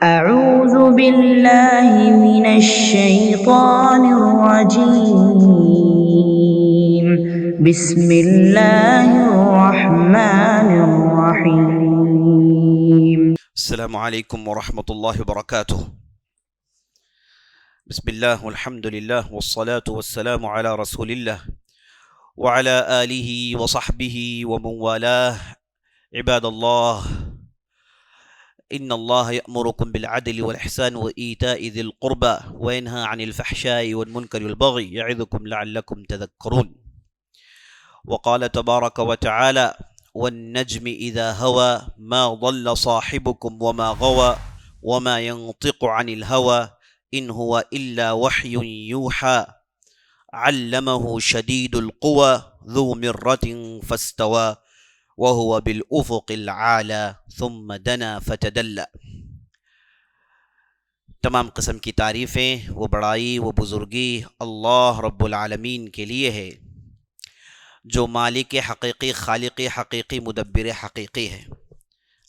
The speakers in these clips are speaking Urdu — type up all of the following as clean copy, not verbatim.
أعوذ بالله من الشيطان الرجيم بسم الله الرحمن الرحيم السلام عليكم ورحمة الله وبركاته. بسم الله والحمد لله والصلاة والسلام على رسول الله وعلى آله وصحبه ومن والاه. عباد الله، إن الله يأمركم بالعدل والإحسان وإيتاء ذي القربى وينهى عن الفحشاء والمنكر والبغي يعظكم لعلكم تذكرون. وقال تبارك وتعالى: والنجم إذا هوى ما ضل صاحبكم وما غوى وما ينطق عن الهوى إن هو إلا وحي يوحى علمه شديد القوى ذو مرة فاستوى وهو بالأفق العالى ثم دنا فتدلى. تمام قسم کی تعریفیں، وہ بڑائی، وہ بزرگی اللہ رب العالمین کے لیے ہے، جو مالک حقیقی، خالق حقیقی، مدبر حقیقی ہے۔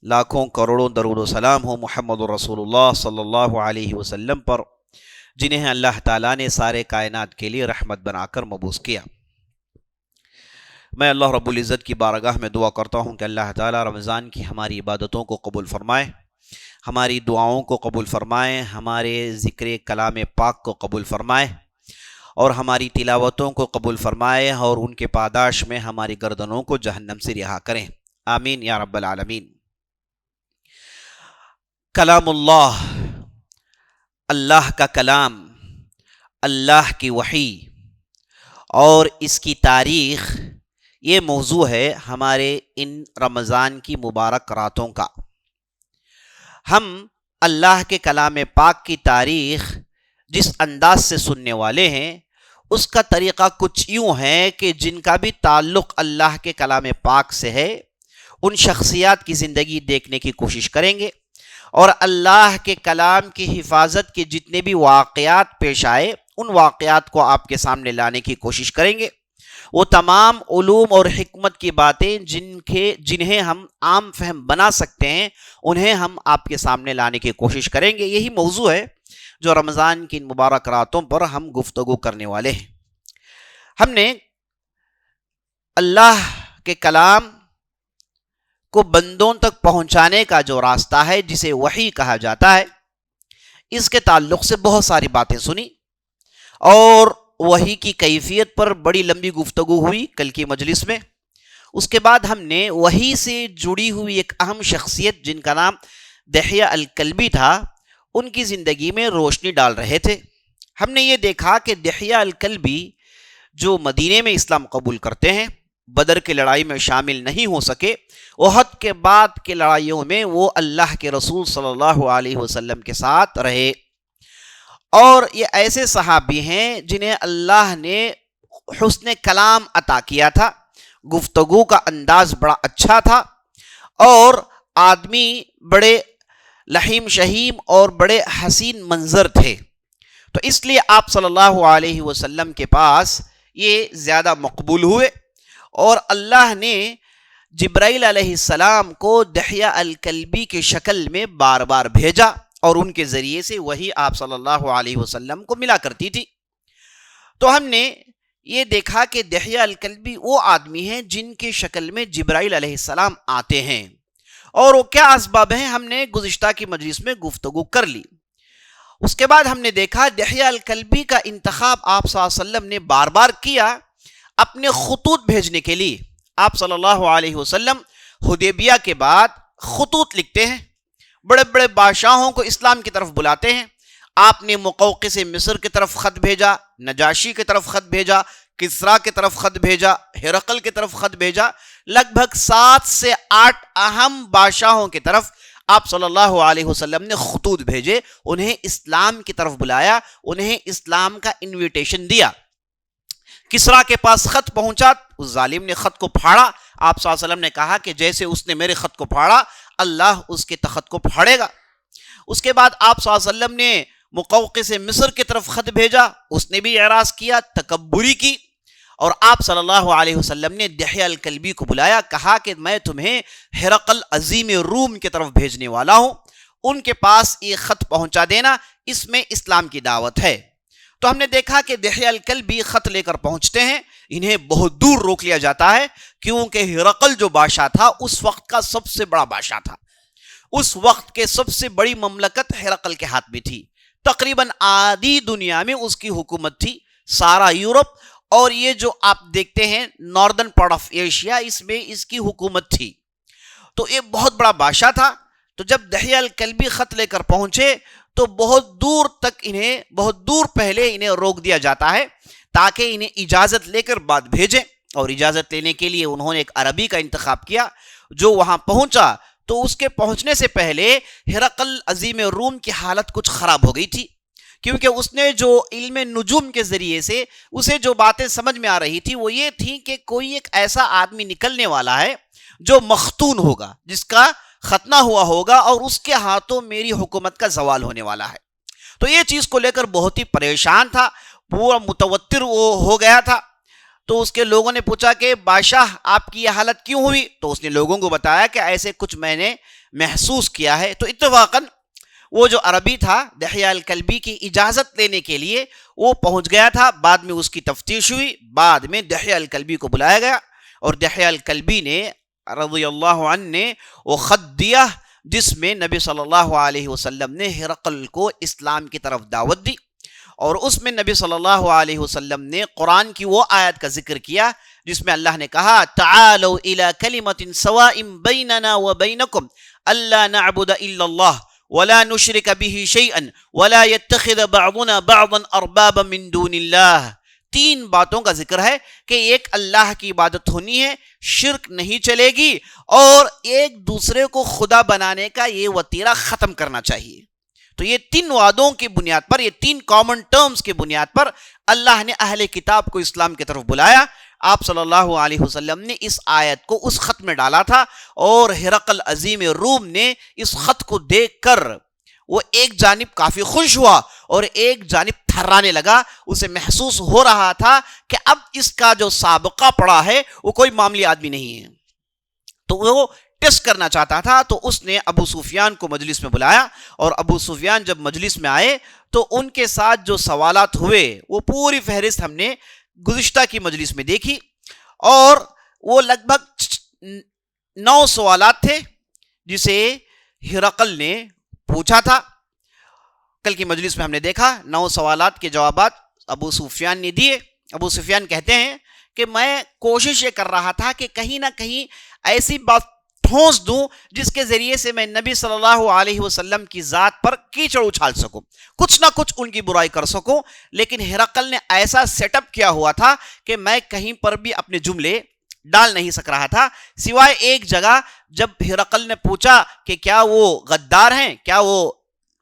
لاکھوں کروڑوں درود و سلام ہو محمد رسول اللہ صلی اللہ علیہ وسلم پر، جنہیں اللہ تعالیٰ نے سارے کائنات کے لیے رحمت بنا کر مبعوث کیا۔ میں اللہ رب العزت کی بارگاہ میں دعا کرتا ہوں کہ اللہ تعالیٰ رمضان کی ہماری عبادتوں کو قبول فرمائے، ہماری دعاؤں کو قبول فرمائے، ہمارے ذکر کلام پاک کو قبول فرمائے اور ہماری تلاوتوں کو قبول فرمائے، اور ان کے پاداش میں ہماری گردنوں کو جہنم سے رہا کریں، آمین یا رب العالمین۔ کلام اللہ، اللہ کا کلام، اللہ کی وحی اور اس کی تاریخ، یہ موضوع ہے ہمارے ان رمضان کی مبارک راتوں کا۔ ہم اللہ کے کلام پاک کی تاریخ جس انداز سے سننے والے ہیں، اس کا طریقہ کچھ یوں ہے کہ جن کا بھی تعلق اللہ کے کلام پاک سے ہے، ان شخصیات کی زندگی دیکھنے کی کوشش کریں گے، اور اللہ کے کلام کی حفاظت کے جتنے بھی واقعات پیش آئے، ان واقعات کو آپ کے سامنے لانے کی کوشش کریں گے۔ وہ تمام علوم اور حکمت کی باتیں جنہیں ہم عام فہم بنا سکتے ہیں، انہیں ہم آپ کے سامنے لانے کی کوشش کریں گے۔ یہی موضوع ہے جو رمضان کی ان مبارک راتوں پر ہم گفتگو کرنے والے ہیں۔ ہم نے اللہ کے کلام کو بندوں تک پہنچانے کا جو راستہ ہے، جسے وحی کہا جاتا ہے، اس کے تعلق سے بہت ساری باتیں سنی، اور وحی کی کیفیت پر بڑی لمبی گفتگو ہوئی کل کی مجلس میں۔ اس کے بعد ہم نے وحی سے جڑی ہوئی ایک اہم شخصیت جن کا نام دحیہ الکلبی تھا، ان کی زندگی میں روشنی ڈال رہے تھے۔ ہم نے یہ دیکھا کہ دحیہ الکلبی جو مدینے میں اسلام قبول کرتے ہیں، بدر کی لڑائی میں شامل نہیں ہو سکے، احد کے بعد کی لڑائیوں میں وہ اللہ کے رسول صلی اللہ علیہ وسلم کے ساتھ رہے، اور یہ ایسے صحابی ہیں جنہیں اللہ نے حسن کلام عطا کیا تھا، گفتگو کا انداز بڑا اچھا تھا، اور آدمی بڑے لحیم شہیم اور بڑے حسین منظر تھے، تو اس لیے آپ صلی اللہ علیہ وسلم کے پاس یہ زیادہ مقبول ہوئے، اور اللہ نے جبرائیل علیہ السلام کو دحیہ الکلبی کی شکل میں بار بار بھیجا، اور ان کے ذریعے سے وہی آپ صلی اللہ علیہ وسلم کو ملا کرتی تھی۔ تو ہم نے یہ دیکھا کہ دحیہ الکلبی وہ آدمی ہیں جن کے شکل میں جبرائیل علیہ السلام آتے ہیں، اور وہ کیا اسباب ہیں ہم نے گزشتہ کی مجلس میں گفتگو کر لی۔ اس کے بعد ہم نے دیکھا دحیہ الکلبی کا انتخاب آپ صلی اللہ علیہ وسلم نے بار بار کیا اپنے خطوط بھیجنے کے لیے۔ آپ صلی اللہ علیہ وسلم حدیبیہ کے بعد خطوط لکھتے ہیں، بڑے بڑے بادشاہوں کو اسلام کی طرف بلاتے ہیں۔ آپ نے مقوقس مصر کی طرف خط بھیجا، نجاشی کی طرف خط بھیجا، کسرا کی طرف خط بھیجا، ہرقل کی طرف خط بھیجا، لگ بھگ 7 سے 8 اہم بادشاہوں کی طرف آپ صلی اللہ علیہ وسلم نے خطوط بھیجے، انہیں اسلام کی طرف بلایا، انہیں اسلام کا انویٹیشن دیا۔ کسرا کے پاس خط پہنچا، اس ظالم نے خط کو پھاڑا، آپ صلی اللہ علیہ وسلم نے کہا کہ جیسے اس نے میرے خط کو پھاڑا، اللہ اس کے تخت کو پھاڑے گا۔ اس کے بعد آپ صلی اللہ علیہ وسلم نے مقوقس مصر کی طرف خط بھیجا، اس نے بھی اعراض کیا، تکبری کی، اور آپ صلی اللہ علیہ وسلم نے دحیہ الکلبی کو بلایا، کہا کہ میں تمہیں ہرقل عظیم روم کی طرف بھیجنے والا ہوں، ان کے پاس یہ خط پہنچا دینا، اس میں اسلام کی دعوت ہے۔ تو ہم نے دیکھا کہ دحیہ الکلبی خط لے کر پہنچتے ہیں، انہیں بہت دور روک لیا جاتا ہے، کیونکہ ہرقل جو بادشاہ تھا اس وقت کا سب سے بڑا بادشاہ تھا، اس وقت کے سب سے بڑی مملکت ہرقل کے ہاتھ میں تھی، تقریباً آدھی دنیا میں اس کی حکومت تھی، سارا یورپ اور یہ جو آپ دیکھتے ہیں ناردرن پارٹ آف ایشیا، اس میں اس کی حکومت تھی۔ تو یہ بہت بڑا بادشاہ تھا۔ تو جب دحیہ الکلبی خط لے کر پہنچے تو بہت دور پہلے انہیں روک دیا جاتا ہے تاکہ انہیں اجازت لے کر بعد بھیجیں، اور اجازت لینے کے لیے انہوں نے ایک عربی کا انتخاب کیا جو وہاں پہنچا۔ تو اس کے پہنچنے سے پہلے ہرقل عظیم روم کی حالت کچھ خراب ہو گئی تھی، کیونکہ اس نے جو علم نجوم کے ذریعے سے اسے جو باتیں سمجھ میں آ رہی تھی وہ یہ تھی کہ کوئی ایک ایسا آدمی نکلنے والا ہے جو مختون ہوگا، جس کا ختنہ ہوا ہوگا، اور اس کے ہاتھوں میری حکومت کا زوال ہونے والا ہے۔ تو یہ چیز کو لے کر بہت ہی پریشان تھا، پورا متوتر وہ ہو گیا تھا۔ تو اس کے لوگوں نے پوچھا کہ بادشاہ آپ کی یہ حالت کیوں ہوئی؟ تو اس نے لوگوں کو بتایا کہ ایسے کچھ میں نے محسوس کیا ہے۔ تو اتفاقاً وہ جو عربی تھا دحیہ الکلبی کی اجازت لینے کے لیے وہ پہنچ گیا تھا۔ بعد میں اس کی تفتیش ہوئی، بعد میں دحیہ الکلبی کو بلایا گیا، اور دحیہ الکلبی نے رضی اللہ عنہ نے وہ خط دیا جس میں نبی صلی اللہ علیہ وسلم نے ہرقل کو اسلام کی طرف دعوت دی، اور اس میں نبی صلی اللہ علیہ وسلم نے قرآن کی وہ آیت کا ذکر کیا جس میں اللہ نے کہا تعالوا الى کلمۃ سواء بیننا وبینکم الا نعبد الا اللہ ولا نشرک به شیئا ولا يتخذ بعضنا بعضا اربابا من دون اللہ۔ تین باتوں کا ذکر ہے کہ ایک اللہ کی عبادت ہونی ہے، شرک نہیں چلے گی، اور ایک دوسرے کو خدا بنانے کا یہ وتیرہ ختم کرنا چاہیے۔ تو یہ تین وعدوں کی بنیاد پر، یہ تین کامن ٹرمز کی بنیاد پر اللہ نے اہل کتاب کو اسلام کی طرف بلایا۔ آپ صلی اللہ علیہ وسلم نے اس آیت کو اس خط میں ڈالا تھا، اور ہرقل عظیم روم نے اس خط کو دیکھ کر وہ ایک جانب کافی خوش ہوا اور ایک جانب تھرانے لگا۔ اسے محسوس ہو رہا تھا کہ اب اس کا جو سابقہ پڑا ہے وہ کوئی معمولی آدمی نہیں ہے، تو وہ ٹیسٹ کرنا چاہتا تھا۔ تو اس نے ابو سفیان کو مجلس میں بلایا، اور ابو سفیان جب مجلس میں آئے تو ان کے ساتھ جو سوالات ہوئے وہ پوری فہرست ہم نے گزشتہ کی مجلس میں دیکھی، اور وہ لگ بھگ 9 سوالات تھے جسے ہرقل نے پوچھا تھا۔ کل کی مجلس میں ہم نے دیکھا 9 سوالات کے جوابات ابو سفیان نے دیے۔ ابو سفیان کہتے ہیں کہ میں کوشش یہ کر رہا تھا کہ کہیں نہ کہیں ایسی بات ٹھونس دوں جس کے ذریعے سے میں نبی صلی اللہ علیہ وسلم کی ذات پر کیچڑ اچھال سکوں، کچھ نہ کچھ ان کی برائی کر سکوں، لیکن ہرقل نے ایسا سیٹ اپ کیا ہوا تھا کہ میں کہیں پر بھی اپنے جملے ڈال نہیں سک رہا تھا، سوائے ایک جگہ جب ہرقل نے پوچھا کہ کیا وہ غدار ہیں، کیا وہ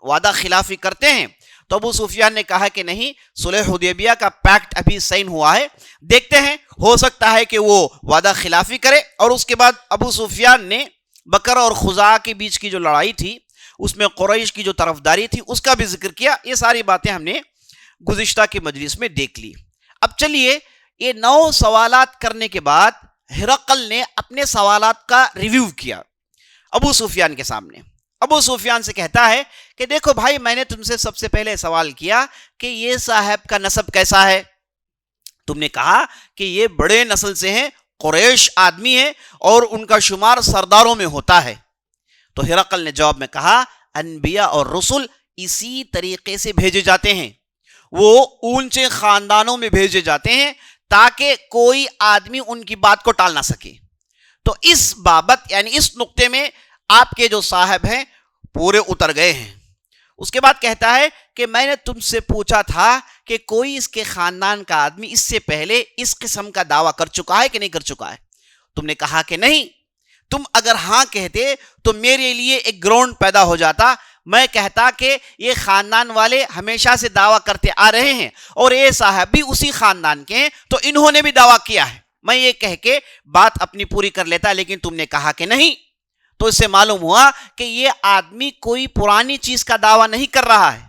وعدہ خلافی کرتے ہیں، تو ابو سفیان نے کہا کہ نہیں، صلح حدیبیہ کا پیکٹ ابھی سائن ہوا ہے، دیکھتے ہیں، ہو سکتا ہے کہ وہ وعدہ خلافی کرے۔ اور اس کے بعد ابو سفیان نے بکر اور خزاعہ کے بیچ کی جو لڑائی تھی اس میں قریش کی جو طرفداری تھی اس کا بھی ذکر کیا۔ یہ ساری باتیں ہم نے گزشتہ کی مجلس میں دیکھ لی۔ اب چلیے، یہ 9 سوالات کرنے کے بعد ہرقل نے اپنے سوالات کا ریویو کیا ابو سفیان کے سامنے۔ ابو سفیان سے کہتا ہے کہ دیکھو بھائی، میں نے تم سے سب سے پہلے سوال کیا کہ یہ صاحب کا نسب کیسا ہے، تم نے کہا کہ یہ بڑے نسل سے ہیں، قریش آدمی ہے، اور ان کا شمار سرداروں میں ہوتا ہے۔ تو ہرقل نے جواب میں کہا انبیاء اور رسول اسی طریقے سے بھیجے جاتے ہیں، وہ اونچے خاندانوں میں بھیجے جاتے ہیں تاکہ کوئی آدمی ان کی بات کو ٹال نہ سکے۔ تو اس بابت یعنی اس نقطے میں آپ کے جو صاحب ہیں پورے اتر گئے ہیں۔ اس کے بعد کہتا ہے کہ میں نے تم سے پوچھا تھا کہ کوئی اس کے خاندان کا آدمی اس سے پہلے اس قسم کا دعویٰ کر چکا ہے کہ نہیں کر چکا ہے، تم نے کہا کہ نہیں۔ تم اگر ہاں کہتے تو میرے لیے ایک گراؤنڈ پیدا ہو جاتا، میں کہتا کہ یہ خاندان والے ہمیشہ سے دعویٰ کرتے آ رہے ہیں اور یہ صاحب بھی اسی خاندان کے ہیں، تو انہوں نے بھی دعویٰ کیا ہے، میں یہ کہہ کے بات اپنی پوری کر لیتا، لیکن تم نے کہا کہ نہیں۔ تو اس سے معلوم ہوا کہ یہ آدمی کوئی پرانی چیز کا دعویٰ نہیں کر رہا ہے،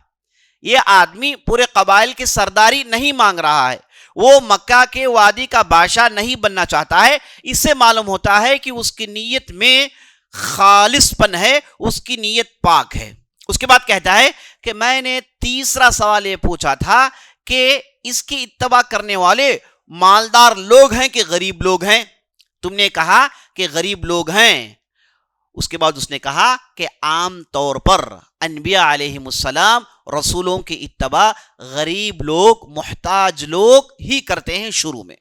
یہ آدمی پورے قبائل کی سرداری نہیں مانگ رہا ہے، وہ مکہ کے وادی کا بادشاہ نہیں بننا چاہتا ہے۔ اس سے معلوم ہوتا ہے کہ اس کی نیت میں خالص پن ہے، اس کی نیت پاک ہے۔ اس کے بعد کہتا ہے کہ میں نے تیسرا سوال یہ پوچھا تھا کہ اس کی اتباع کرنے والے مالدار لوگ ہیں کہ غریب لوگ ہیں؟ تم نے کہا کہ غریب لوگ ہیں۔ اس کے بعد اس نے کہا کہ عام طور پر انبیاء علیہ السلام رسولوں کی اتباع غریب لوگ، محتاج لوگ ہی کرتے ہیں شروع میں،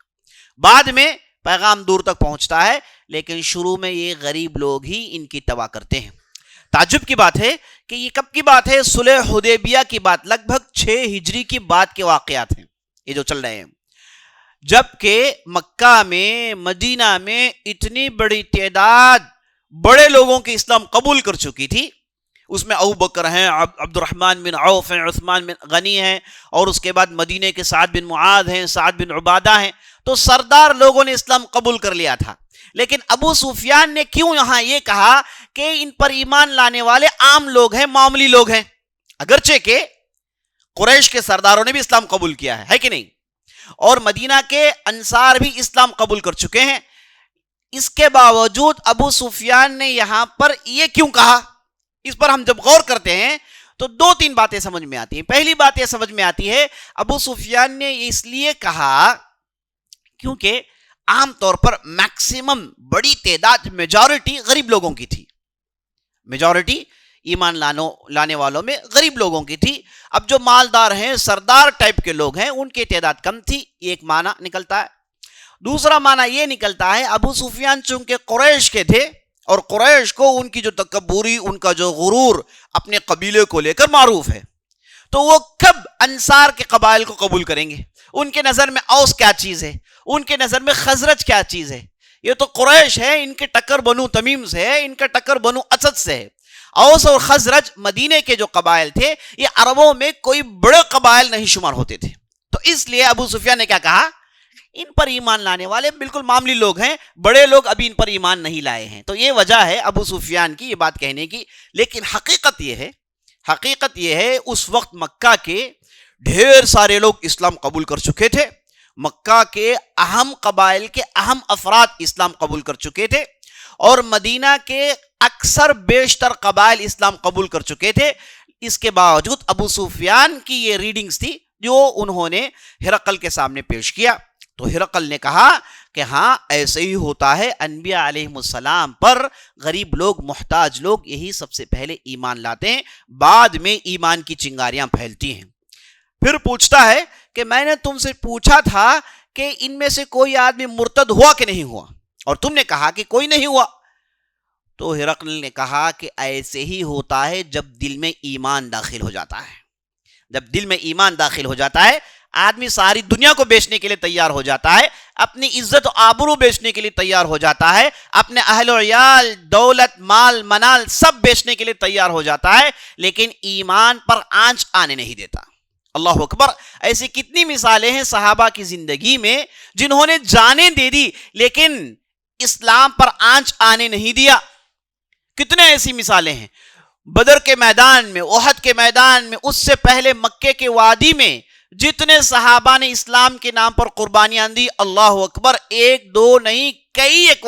بعد میں پیغام دور تک پہنچتا ہے، لیکن شروع میں یہ غریب لوگ ہی ان کی اتباع کرتے ہیں۔ تعجب کی بات ہے کہ یہ کب کی بات ہے؟ صلح حدیبیہ کی بات، لگ بھگ 6 ہجری کی بعد کے واقعات ہیں یہ جو چل رہے ہیں، جبکہ مکہ میں، مدینہ میں اتنی بڑی تعداد بڑے لوگوں کی اسلام قبول کر چکی تھی۔ اس میں ابو بکر ہیں، عبد الرحمن بن عوف ہیں، عثمان بن غنی ہیں، اور اس کے بعد مدینے کے سعد بن معاذ ہیں، سعد بن عبادہ ہیں، تو سردار لوگوں نے اسلام قبول کر لیا تھا۔ لیکن ابو سفیان نے کیوں یہاں یہ کہا کہ ان پر ایمان لانے والے عام لوگ ہیں، معمولی لوگ ہیں، اگرچہ کہ قریش کے سرداروں نے بھی اسلام قبول کیا ہے کہ نہیں، اور مدینہ کے انصار بھی اسلام قبول کر چکے ہیں، اس کے باوجود ابو سفیان نے یہاں پر یہ کیوں کہا؟ اس پر ہم جب غور کرتے ہیں تو 2-3 باتیں سمجھ میں آتی ہیں۔ پہلی بات یہ سمجھ میں آتی ہے ابو سفیان نے اس لیے کہا کیونکہ عام طور پر میکسیمم بڑی تعداد میجورٹی غریب لوگوں کی تھی، میجورٹی ایمان لانے والوں میں غریب لوگوں کی تھی۔ اب جو مالدار ہیں، سردار ٹائپ کے لوگ ہیں، ان کی تعداد کم تھی، یہ ایک معنی نکلتا ہے۔ دوسرا معنی یہ نکلتا ہے ابو سفیان چونکہ قریش کے تھے، اور قریش کو ان کی جو تکبری، ان کا جو غرور اپنے قبیلے کو لے کر معروف ہے، تو وہ کب انصار کے قبائل کو قبول کریں گے؟ ان کے نظر میں اوس کیا چیز ہے، ان کے نظر میں خزرج کیا چیز ہے؟ یہ تو قریش ہے، ان کے ٹکر بنو تمیم سے ہے، ان کا ٹکر بنو اسد سے ہے۔ اوس اور خزرج مدینے کے جو قبائل تھے، یہ عربوں میں کوئی بڑے قبائل نہیں شمار ہوتے تھے، تو اس لیے ابو سفیان نے کیا کہا؟ ان پر ایمان لانے والے بالکل معمولی لوگ ہیں، بڑے لوگ ابھی ان پر ایمان نہیں لائے ہیں، تو یہ وجہ ہے ابو سفیان کی یہ بات کہنے کی۔ لیکن حقیقت یہ ہے اس وقت مکہ کے ڈھیر سارے لوگ اسلام قبول کر چکے تھے، مکہ کے اہم قبائل کے اہم افراد اسلام قبول کر چکے تھے، اور مدینہ کے اکثر بیشتر قبائل اسلام قبول کر چکے تھے۔ اس کے باوجود ابو سفیان کی یہ ریڈنگز تھی جو انہوں نے ہرقل کے سامنے پیش کیا، تو ہرقل نے کہا کہ ہاں ایسے ہی ہوتا ہے، انبیاء علیہ السلام پر غریب لوگ، محتاج لوگ یہی سب سے پہلے ایمان لاتے ہیں، بعد میں ایمان کی چنگاریاں پھیلتی ہیں۔ پھر پوچھتا ہے کہ میں نے تم سے پوچھا تھا کہ ان میں سے کوئی آدمی مرتد ہوا کہ نہیں ہوا، اور تم نے کہا کہ کوئی نہیں ہوا، تو ہرقل نے کہا کہ ایسے ہی ہوتا ہے جب دل میں ایمان داخل ہو جاتا ہے۔ جب دل میں ایمان داخل ہو جاتا ہے، آدمی ساری دنیا کو بیچنے کے لیے تیار ہو جاتا ہے، اپنی عزت و آبرو بیچنے کے لیے تیار ہو جاتا ہے، اپنے اہل و عیال، دولت، مال، منال سب بیچنے کے لیے تیار ہو جاتا ہے، لیکن ایمان پر آنچ آنے نہیں دیتا۔ اللہ اکبر! ایسی کتنی مثالیں ہیں صحابہ کی زندگی میں جنہوں نے جانیں دے دی لیکن اسلام پر آنچ آنے نہیں دیا۔ کتنے ایسی مثالیں ہیں، بدر کے میدان میں، احد کے میدان میں، اس سے پہلے مکے کے وادی میں جتنے صحابہ نے اسلام کے نام پر قربانیاں دی، اللہ اکبر، 1-2 نہیں، کئی ایک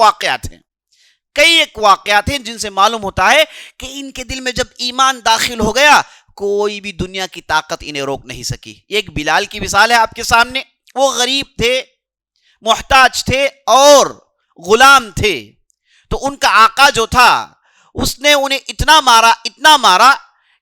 واقعات ہیں جن سے معلوم ہوتا ہے کہ ان کے دل میں جب ایمان داخل ہو گیا، کوئی بھی دنیا کی طاقت انہیں روک نہیں سکی۔ ایک بلال کی مثال ہے آپ کے سامنے، وہ غریب تھے، محتاج تھے اور غلام تھے، تو ان کا آقا جو تھا اس نے انہیں اتنا مارا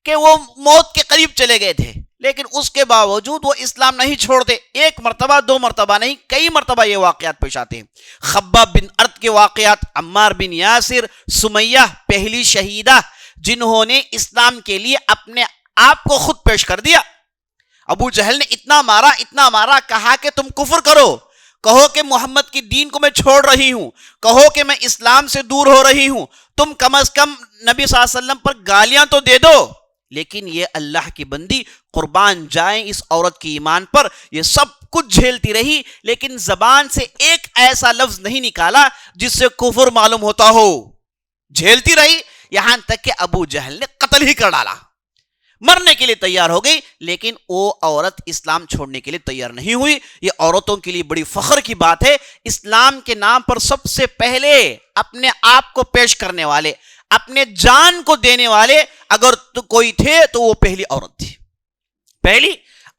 کہ وہ موت کے قریب چلے گئے تھے، لیکن اس کے باوجود وہ اسلام نہیں چھوڑتے۔ 1 مرتبہ 2 مرتبہ نہیں، کئی مرتبہ یہ واقعات پیش آتے ہیں۔ خباب بن ارت کے واقعات، عمار بن یاسر، سمیہ پہلی شہیدہ جنہوں نے اسلام کے لیے اپنے آپ کو خود پیش کر دیا۔ ابو جہل نے اتنا مارا، کہا کہ تم کفر کرو، کہو کہ محمد کی دین کو میں چھوڑ رہی ہوں، کہو کہ میں اسلام سے دور ہو رہی ہوں، تم کم از کم نبی صلی اللہ علیہ وسلم پر گالیاں تو دے دو۔ لیکن یہ اللہ کی بندی، قربان جائیں اس عورت کی ایمان پر، یہ سب کچھ جھیلتی رہی، لیکن زبان سے ایک ایسا لفظ نہیں نکالا جس سے کفر معلوم ہوتا ہو، جھیلتی رہی، یہاں تک کہ ابو جہل نے قتل ہی کر ڈالا، مرنے کے لیے تیار ہو گئی، لیکن وہ عورت اسلام چھوڑنے کے لیے تیار نہیں ہوئی۔ یہ عورتوں کے لیے بڑی فخر کی بات ہے، اسلام کے نام پر سب سے پہلے اپنے آپ کو پیش کرنے والے، اپنے جان کو دینے والے اگر کوئی تھے تو وہ پہلی عورت تھی، پہلی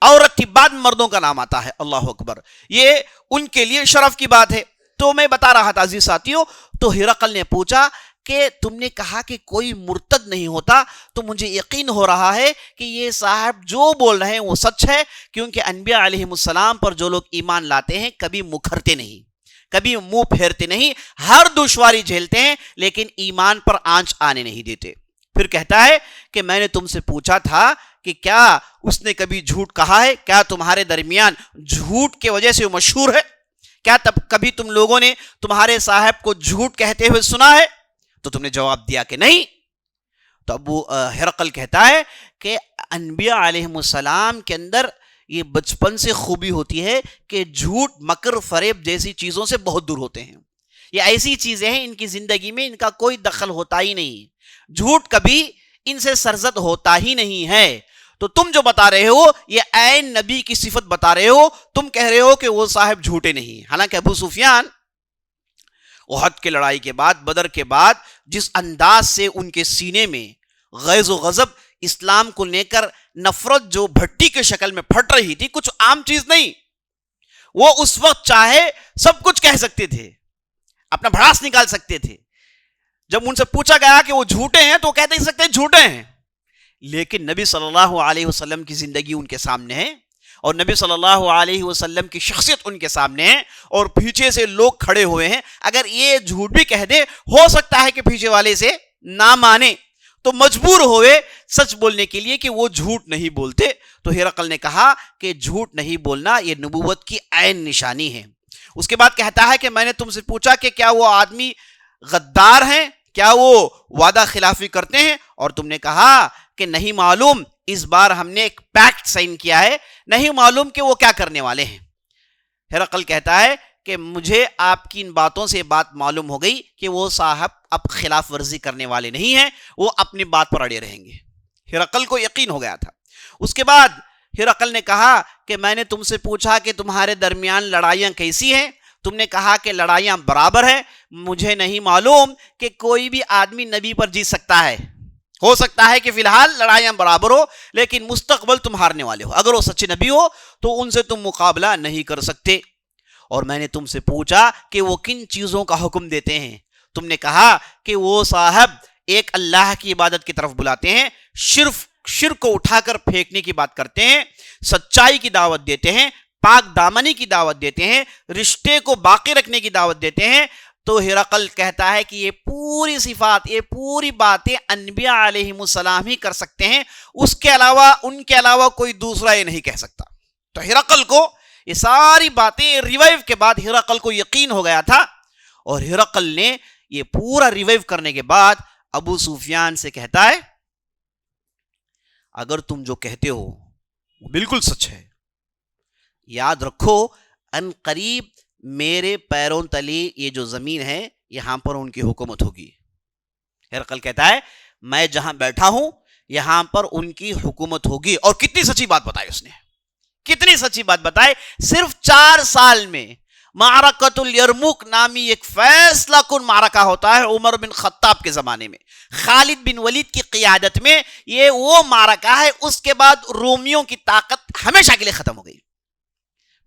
عورت تھی، بعد مردوں کا نام آتا ہے۔ اللہ اکبر، یہ ان کے لیے شرف کی بات ہے۔ تو میں بتا رہا تھا عزیز ساتھیوں، تو ہرقل نے پوچھا کہ تم نے کہا کہ کوئی مرتد نہیں ہوتا، تو مجھے یقین ہو رہا ہے کہ یہ صاحب جو بول رہے ہیں وہ سچ ہے، کیونکہ انبیاء علیہ السلام پر جو لوگ ایمان لاتے ہیں کبھی مکھرتے نہیں، کبھی منہ پھیرتے نہیں، ہر دشواری جھیلتے ہیں لیکن ایمان پر آنچ آنے نہیں دیتے۔ پھر کہتا ہے کہ میں نے تم سے پوچھا تھا کہ کیا اس نے کبھی جھوٹ کہا ہے؟ کیا تمہارے درمیان جھوٹ کے وجہ سے وہ مشہور ہے؟ کیا تب کبھی تم لوگوں نے تمہارے صاحب کو جھوٹ کہتے ہوئے سنا ہے؟ تو تم نے جواب دیا کہ نہیں۔ تو ابو ہرقل کہتا ہے کہ انبیاء علیہ السلام کے اندر یہ بچپن سے خوبی ہوتی ہے کہ جھوٹ، مکر، فریب جیسی چیزوں سے بہت دور ہوتے ہیں۔ یہ ایسی چیزیں ہیں ان کی زندگی میں ان کا کوئی دخل ہوتا ہی نہیں، جھوٹ کبھی ان سے سرزد ہوتا ہی نہیں ہے۔ تو تم جو بتا رہے ہو یہ عین نبی کی صفت بتا رہے ہو، تم کہہ رہے ہو کہ وہ صاحب جھوٹے نہیں۔ حالانکہ ابو سفیان احد کی لڑائی کے بعد، بدر کے بعد جس انداز سے ان کے سینے میں غیظ و غضب، اسلام کو لے کر نفرت جو بھٹی کے شکل میں پھٹ رہی تھی، کچھ عام چیز نہیں، وہ اس وقت چاہے سب کچھ کہہ سکتے تھے، اپنا بھڑاس نکال سکتے تھے۔ جب ان سے پوچھا گیا کہ وہ جھوٹے ہیں تو وہ کہتے ہی سکتے جھوٹے ہیں، لیکن نبی صلی اللہ علیہ وسلم کی زندگی ان کے سامنے ہے، اور نبی صلی اللہ علیہ وسلم کی شخصیت ان کے سامنے ہے، اور پیچھے سے لوگ کھڑے ہوئے ہیں۔ اگر یہ جھوٹ بھی کہہ دے، ہو سکتا ہے کہ پیچھے والے سے نہ مانے، تو مجبور ہوئے سچ بولنے کے لیے کہ وہ جھوٹ نہیں بولتے۔ تو ہرقل نے کہا کہ جھوٹ نہیں بولنا یہ نبوت کی عین نشانی ہے۔ اس کے بعد کہتا ہے کہ میں نے تم سے پوچھا کہ کیا وہ آدمی غدار ہیں، کیا وہ وعدہ خلافی کرتے ہیں، اور تم نے کہا کہ نہیں معلوم، اس بار ہم نے ایک پیکٹ سائن کیا ہے، نہیں معلوم کہ وہ کیا کرنے والے ہیں۔ ہرقل کہتا ہے کہ مجھے آپ کی ان باتوں سے بات معلوم ہو گئی کہ وہ صاحب اب خلاف ورزی کرنے والے نہیں ہیں، وہ اپنی بات پر اڑے رہیں گے۔ ہرقل کو یقین ہو گیا تھا۔ اس کے بعد ہرقل نے کہا کہ میں نے تم سے پوچھا کہ تمہارے درمیان لڑائیاں کیسی ہیں، تم نے کہا کہ لڑائیاں برابر ہیں، مجھے نہیں معلوم کہ کوئی بھی آدمی نبی پر جیت سکتا ہے، ہو سکتا ہے کہ فی الحال لڑائیاں برابر ہو لیکن مستقبل تم ہارنے والے ہو، اگر وہ سچے نبی ہو تو ان سے تم مقابلہ نہیں کر سکتے۔ اور میں نے تم سے پوچھا کہ وہ کن چیزوں کا حکم دیتے ہیں، تم نے کہا کہ وہ صاحب ایک اللہ کی عبادت کی طرف بلاتے ہیں، شرک کو اٹھا کر پھینکنے کی بات کرتے ہیں، سچائی کی دعوت دیتے ہیں، پاک دامنی کی دعوت دیتے ہیں، رشتے کو باقی رکھنے کی دعوت دیتے ہیں۔ تو ہرقل کہتا ہے کہ یہ پوری صفات، یہ پوری باتیں انبیاء علیہ السلام ہی کر سکتے ہیں، اس کے علاوہ، ان کے علاوہ کوئی دوسرا یہ نہیں کہہ سکتا۔ تو ہرقل کو یہ ساری باتیں ریوائیو کے بعد ہرقل کو یقین ہو گیا تھا، اور ہرقل نے یہ پورا ریوائیو کرنے کے بعد ابو سفیان سے کہتا ہے اگر تم جو کہتے ہو وہ بالکل سچ ہے، یاد رکھو ان قریب میرے پیروں تلے یہ جو زمین ہے یہاں پر ان کی حکومت ہوگی۔ ہرقل کہتا ہے میں جہاں بیٹھا ہوں یہاں پر ان کی حکومت ہوگی۔ اور کتنی سچی بات بتائی اس نے، کتنی سچی بات بتائی۔ صرف 4 سال میں معرکۃ الیرموک نامی ایک فیصلہ کن معرکہ ہوتا ہے عمر بن خطاب کے زمانے میں، خالد بن ولید کی قیادت میں، یہ وہ معرکہ ہے۔ اس کے بعد رومیوں کی طاقت ہمیشہ کے لیے ختم ہو گئی۔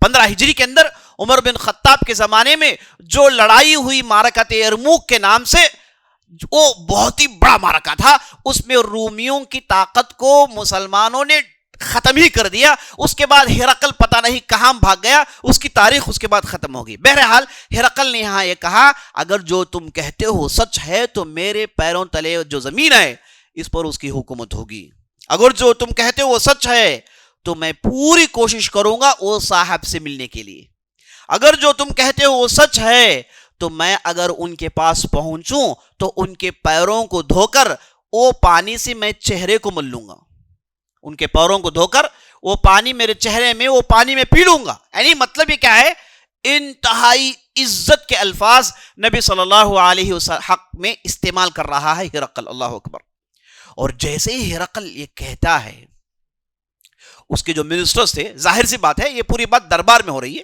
15 ہجری کے اندر عمر بن خطاب کے زمانے میں جو لڑائی ہوئی معرکۃ یرموک کے نام سے، وہ بہت ہی بڑا معرکہ تھا، اس میں رومیوں کی طاقت کو مسلمانوں نے ختم ہی کر دیا۔ اس کے بعد ہرقل پتہ نہیں کہاں بھاگ گیا، اس کی تاریخ اس کے بعد ختم ہو گئی۔ بہرحال ہرقل نے یہاں یہ کہا اگر جو تم کہتے ہو سچ ہے تو میرے پیروں تلے جو زمین ہے اس پر اس کی حکومت ہوگی، اگر جو تم کہتے ہو وہ سچ ہے تو میں پوری کوشش کروں گا وہ صاحب سے ملنے کے لیے، اگر جو تم کہتے ہو وہ سچ ہے تو میں اگر ان کے پاس پہنچوں تو ان کے پیروں کو دھو کر وہ پانی سے میں چہرے کو مل لوں گا، ان کے پیروں کو دھو کر وہ پانی میرے چہرے میں، وہ پانی میں پی لوں گا۔ یعنی مطلب یہ کیا ہے، انتہائی عزت کے الفاظ نبی صلی اللہ علیہ وسلم حق میں استعمال کر رہا ہے ہرقل۔ اللہ اکبر۔ اور جیسے ہی ہرقل یہ کہتا ہے، اس کے جو منسٹرز تھے، ظاہر سی بات ہے یہ پوری بات دربار میں ہو رہی ہے،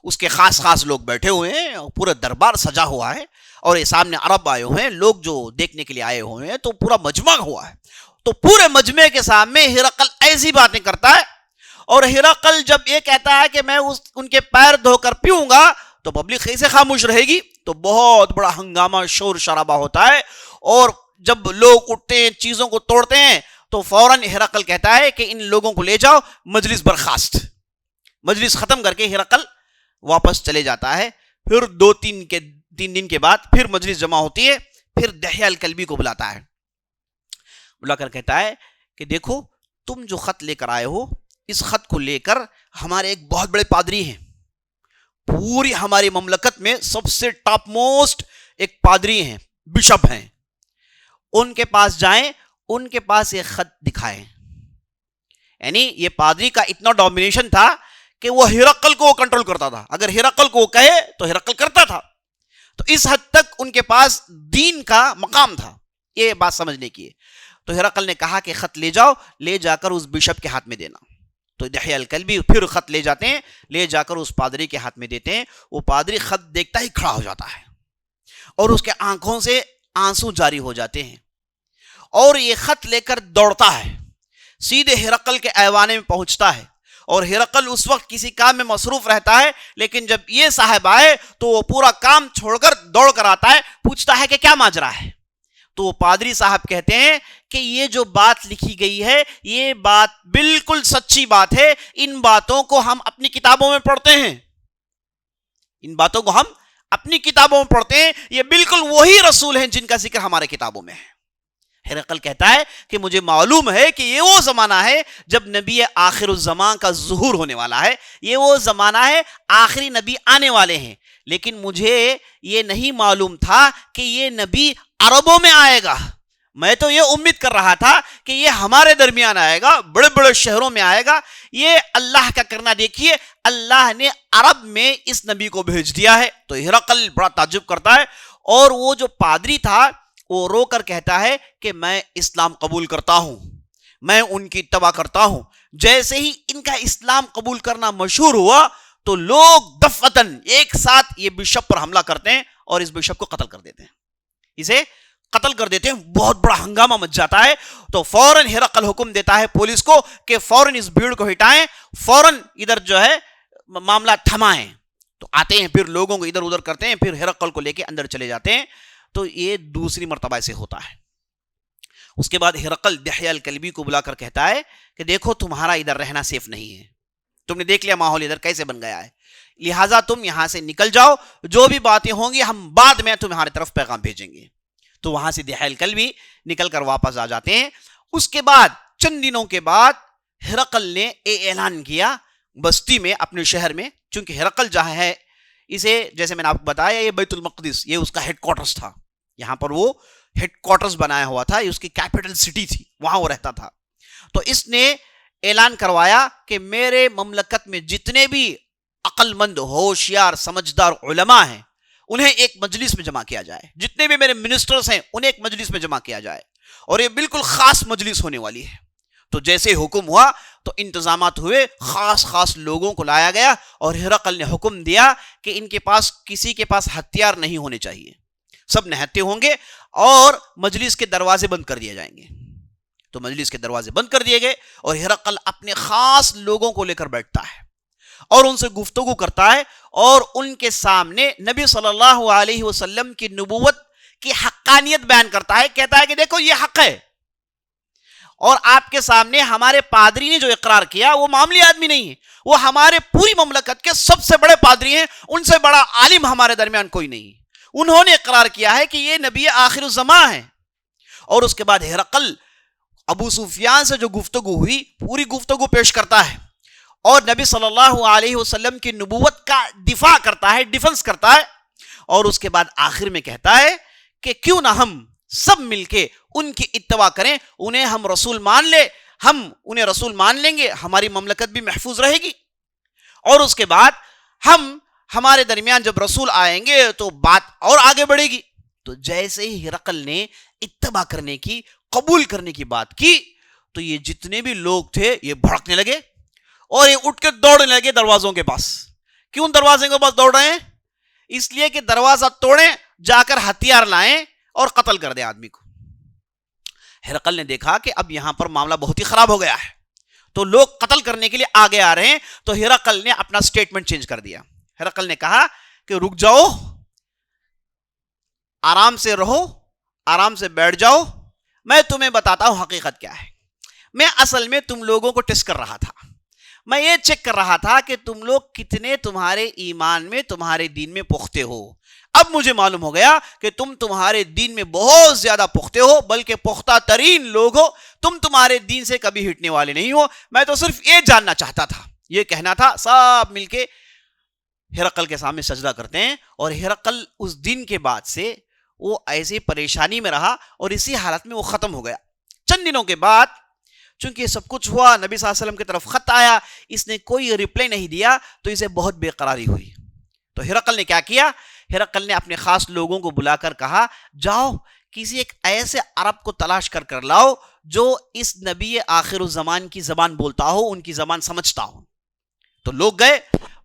اس کے خاص لوگ بیٹھے ہوئے ہیں، پورا دربار سجا ہوا ہے، اور یہ سامنے عرب آئے ہوئے ہیں, لوگ جو دیکھنے کے لیے آئے ہوئے ہیں, تو پورا مجمع ہوا ہے. تو پورے مجمع کے سامنے ہرقل ایسی باتیں کرتا ہے, اور ہرقل جب یہ کہتا ہے کہ میں ان کے پیر دھو کر پیوں گا تو پبلک کیسے خاموش رہے گی, تو بہت بڑا ہنگامہ شور شرابہ ہوتا ہے. اور جب لوگ اٹھتے ہیں, چیزوں کو توڑتے ہیں, تو فوراً ہرقل کہتا ہے کہ ان لوگوں کو لے جاؤ, مجلس برخاست. مجلس ختم کر کے ہرقل واپس چلے جاتا ہے. پھر 2-3 دن کے بعد پھر مجلس جمع ہوتی ہے. پھر دحیہ الکلبی کو بلاتا ہے, بلا کر کہتا ہے کہ دیکھو تم جو خط لے کر آئے ہو, اس خط کو لے کر ہمارے ایک بہت بڑے پادری ہیں, پوری ہماری مملکت میں سب سے ٹاپ موسٹ ایک پادری ہیں, بشپ ہیں, ان کے پاس جائیں, ان کے پاس یہ خط دکھائیں. یعنی یہ پادری کا اتنا ڈومینیشن تھا کہ وہ ہرقل کو کنٹرول کرتا تھا. اگر ہرقل کو کہے تو ہرقل کرتا تھا. تو اس حد تک ان کے پاس دین کا مقام تھا. یہ بات سمجھنے کی ہے. تو ہرقل نے کہا کہ خط لے جاؤ, لے جا کر اس بشپ کے ہاتھ میں دینا. تو دحیہ الکلبی پھر خط لے جاتے ہیں, لے جا کر اس پادری کے ہاتھ میں دیتے ہیں. وہ پادری خط دیکھتا ہی کھڑا ہو جاتا ہے, اور اس کے آنکھوں سے آنسو جاری ہو جاتے ہیں, اور یہ خط لے کر دوڑتا ہے, سیدھے ہرقل کے ایوانے میں پہنچتا ہے. اور ہرقل اس وقت کسی کام میں مصروف رہتا ہے, لیکن جب یہ صاحب آئے تو وہ پورا کام چھوڑ کر دوڑ کر آتا ہے, پوچھتا ہے کہ کیا ماجرا ہے. تو وہ پادری صاحب کہتے ہیں کہ یہ جو بات لکھی گئی ہے یہ بات بالکل سچی بات ہے, ان باتوں کو ہم اپنی کتابوں میں پڑھتے ہیں, ان باتوں کو ہم اپنی کتابوں میں پڑھتے ہیں, یہ بالکل وہی رسول ہیں جن کا ذکر ہمارے کتابوں میں ہے. ہرقل کہتا ہے کہ مجھے معلوم ہے کہ یہ وہ زمانہ ہے جب نبی آخر الزمان کا ظہور ہونے والا ہے, یہ وہ زمانہ ہے آخری نبی آنے والے ہیں, لیکن مجھے یہ نہیں معلوم تھا کہ یہ نبی عربوں میں آئے گا. میں تو یہ امید کر رہا تھا کہ یہ ہمارے درمیان آئے گا, بڑے بڑے شہروں میں آئے گا. یہ اللہ کا کرنا دیکھیے, اللہ نے عرب میں اس نبی کو بھیج دیا ہے. تو ہرقل بڑا تعجب کرتا ہے, اور وہ جو پادری تھا وہ رو کر کہتا ہے کہ میں اسلام قبول کرتا ہوں, میں ان کی اتباع کرتا ہوں. جیسے ہی ان کا اسلام قبول کرنا مشہور ہوا تو لوگ دفعتاً ایک ساتھ یہ بشپ پر حملہ کرتے ہیں اور اس بشپ کو قتل کر دیتے ہیں, اسے قتل کر دیتے ہیں. بہت بڑا ہنگامہ مچ جاتا ہے. تو فوراً ہرقل حکم دیتا ہے پولیس کو کہ فوراً اس بھیڑ کو ہٹائیں, فوراً ادھر جو ہے معاملہ تھمائیں. تو آتے ہیں, پھر لوگوں کو ادھر ادھر کرتے ہیں, پھر ہرقل کو لے کے اندر چلے جاتے ہیں. تو یہ دوسری مرتبہ سے ہوتا ہے. اس کے بعد ہرقل دحیہ الکلبی کو بلا کر کہتا ہے کہ دیکھو تمہارا ادھر رہنا سیف نہیں ہے, تم نے دیکھ لیا ماحول ادھر کیسے بن گیا ہے, لہٰذا تم یہاں سے نکل جاؤ, جو بھی باتیں ہوں گی ہم بعد میں تمہاری طرف پیغام بھیجیں گے. تو وہاں سے دحیہ الکلبی نکل کر واپس آ جاتے ہیں. اس کے بعد چند دنوں کے بعد ہرقل نے اعلان کیا بستی میں, اپنے شہر میں, چونکہ ہرقل جہاں ہے اسے جیسے میں نے آپ کو بتایا یہ بیت المقدس یہ اس کا ہیڈ کوارٹرز تھا, یہاں پر وہ ہیڈ کوارٹرز بنایا ہوا تھا, یہ اس کی کیپٹل سٹی تھی, وہاں وہ رہتا تھا. تو اس نے اعلان کروایا کہ میرے مملکت میں جتنے بھی عقل مند, ہوشیار, سمجھدار علماء ہیں انہیں ایک مجلس میں جمع کیا جائے, جتنے بھی میرے منسٹرز ہیں انہیں ایک مجلس میں جمع کیا جائے, اور یہ بالکل خاص مجلس ہونے والی ہے. تو جیسے حکم ہوا تو انتظامات ہوئے, خاص لوگوں کو لایا گیا, اور ہرقل نے حکم دیا کہ ان کے پاس کسی کے پاس ہتھیار نہیں ہونے چاہیے, سب نہتے ہوں گے, اور مجلس کے دروازے بند کر دیے جائیں گے. تو مجلس کے دروازے بند کر دیے گئے, اور ہرقل اپنے خاص لوگوں کو لے کر بیٹھتا ہے اور ان سے گفتگو کرتا ہے, اور ان کے سامنے نبی صلی اللہ علیہ وسلم کی نبوت کی حقانیت بیان کرتا ہے. کہتا ہے کہ دیکھو یہ حق ہے, اور آپ کے سامنے ہمارے پادری نے جو اقرار کیا وہ معمولی آدمی نہیں ہے, وہ ہمارے پوری مملکت کے سب سے بڑے پادری ہیں, ان سے بڑا عالم ہمارے درمیان کوئی نہیں. انہوں نے اقرار کیا ہے کہ یہ نبی آخر الزمان ہے. اور اس کے بعد ہرقل ابو سفیان سے جو گفتگو ہوئی پوری گفتگو پیش کرتا ہے, اور نبی صلی اللہ علیہ وسلم کی نبوت کا دفاع کرتا ہے, ڈیفنس کرتا ہے. اور اس کے بعد آخر میں کہتا ہے کہ کیوں نہ ہم سب مل کے ان کی اتباع کریں, انہیں ہم رسول مان لیں, ہم انہیں رسول مان لیں گے, ہماری مملکت بھی محفوظ رہے گی, اور اس کے بعد ہمارے درمیان جب رسول آئیں گے تو بات اور آگے بڑھے گی. تو جیسے ہی ہرقل نے اتباع کرنے کی, قبول کرنے کی بات کی, تو یہ جتنے بھی لوگ تھے یہ بھڑکنے لگے, اور یہ اٹھ کے دوڑنے لگے دروازوں کے پاس. کیوں دروازے کے پاس دوڑ رہے ہیں؟ اس لیے کہ دروازہ توڑیں، جا کر ہتھیار لائیں اور قتل کر دیں آدمی کو۔ ہرقل نے دیکھا کہ اب یہاں پر معاملہ بہت ہی خراب ہو گیا ہے، تو لوگ قتل کرنے کے لیے آگے آ رہے ہیں، تو ہرقل نے اپنا سٹیٹمنٹ چینج کر دیا۔ ہرقل نے کہا کہ رک جاؤ، آرام سے رہو، آرام سے بیٹھ جاؤ، میں تمہیں بتاتا ہوں حقیقت کیا ہے۔ میں اصل میں تم لوگوں کو ٹیسٹ کر رہا تھا، میں یہ چیک کر رہا تھا کہ تم لوگ کتنے تمہارے ایمان میں، تمہارے دین میں پختے ہو۔ اب مجھے معلوم ہو گیا کہ تم تمہارے دین میں بہت زیادہ پختے ہو، بلکہ پختہ ترین لوگ ہو، تم تمہارے دین سے کبھی ہٹنے والے نہیں ہو۔ میں تو صرف یہ جاننا چاہتا تھا، یہ کہنا تھا۔ سب مل کے ہرقل کے سامنے سجدہ کرتے ہیں، اور ہرقل اس دن کے بعد سے وہ ایسی پریشانی میں رہا اور اسی حالت میں وہ ختم ہو گیا۔ چند دنوں کے بعد چونکہ یہ سب کچھ ہوا، نبی صلی اللہ علیہ وسلم کی طرف خط آیا، اس نے کوئی ریپلائی نہیں دیا، تو اسے بہت بے قراری ہوئی۔ تو ہرقل نے کیا کیا؟ ہرقل نے اپنے خاص لوگوں کو بلا کر کہا جاؤ کسی ایک ایسے عرب کو تلاش کر کر لاؤ جو اس نبی آخر الزمان کی زبان بولتا ہو، ان کی زبان سمجھتا ہو۔ تو لوگ گئے،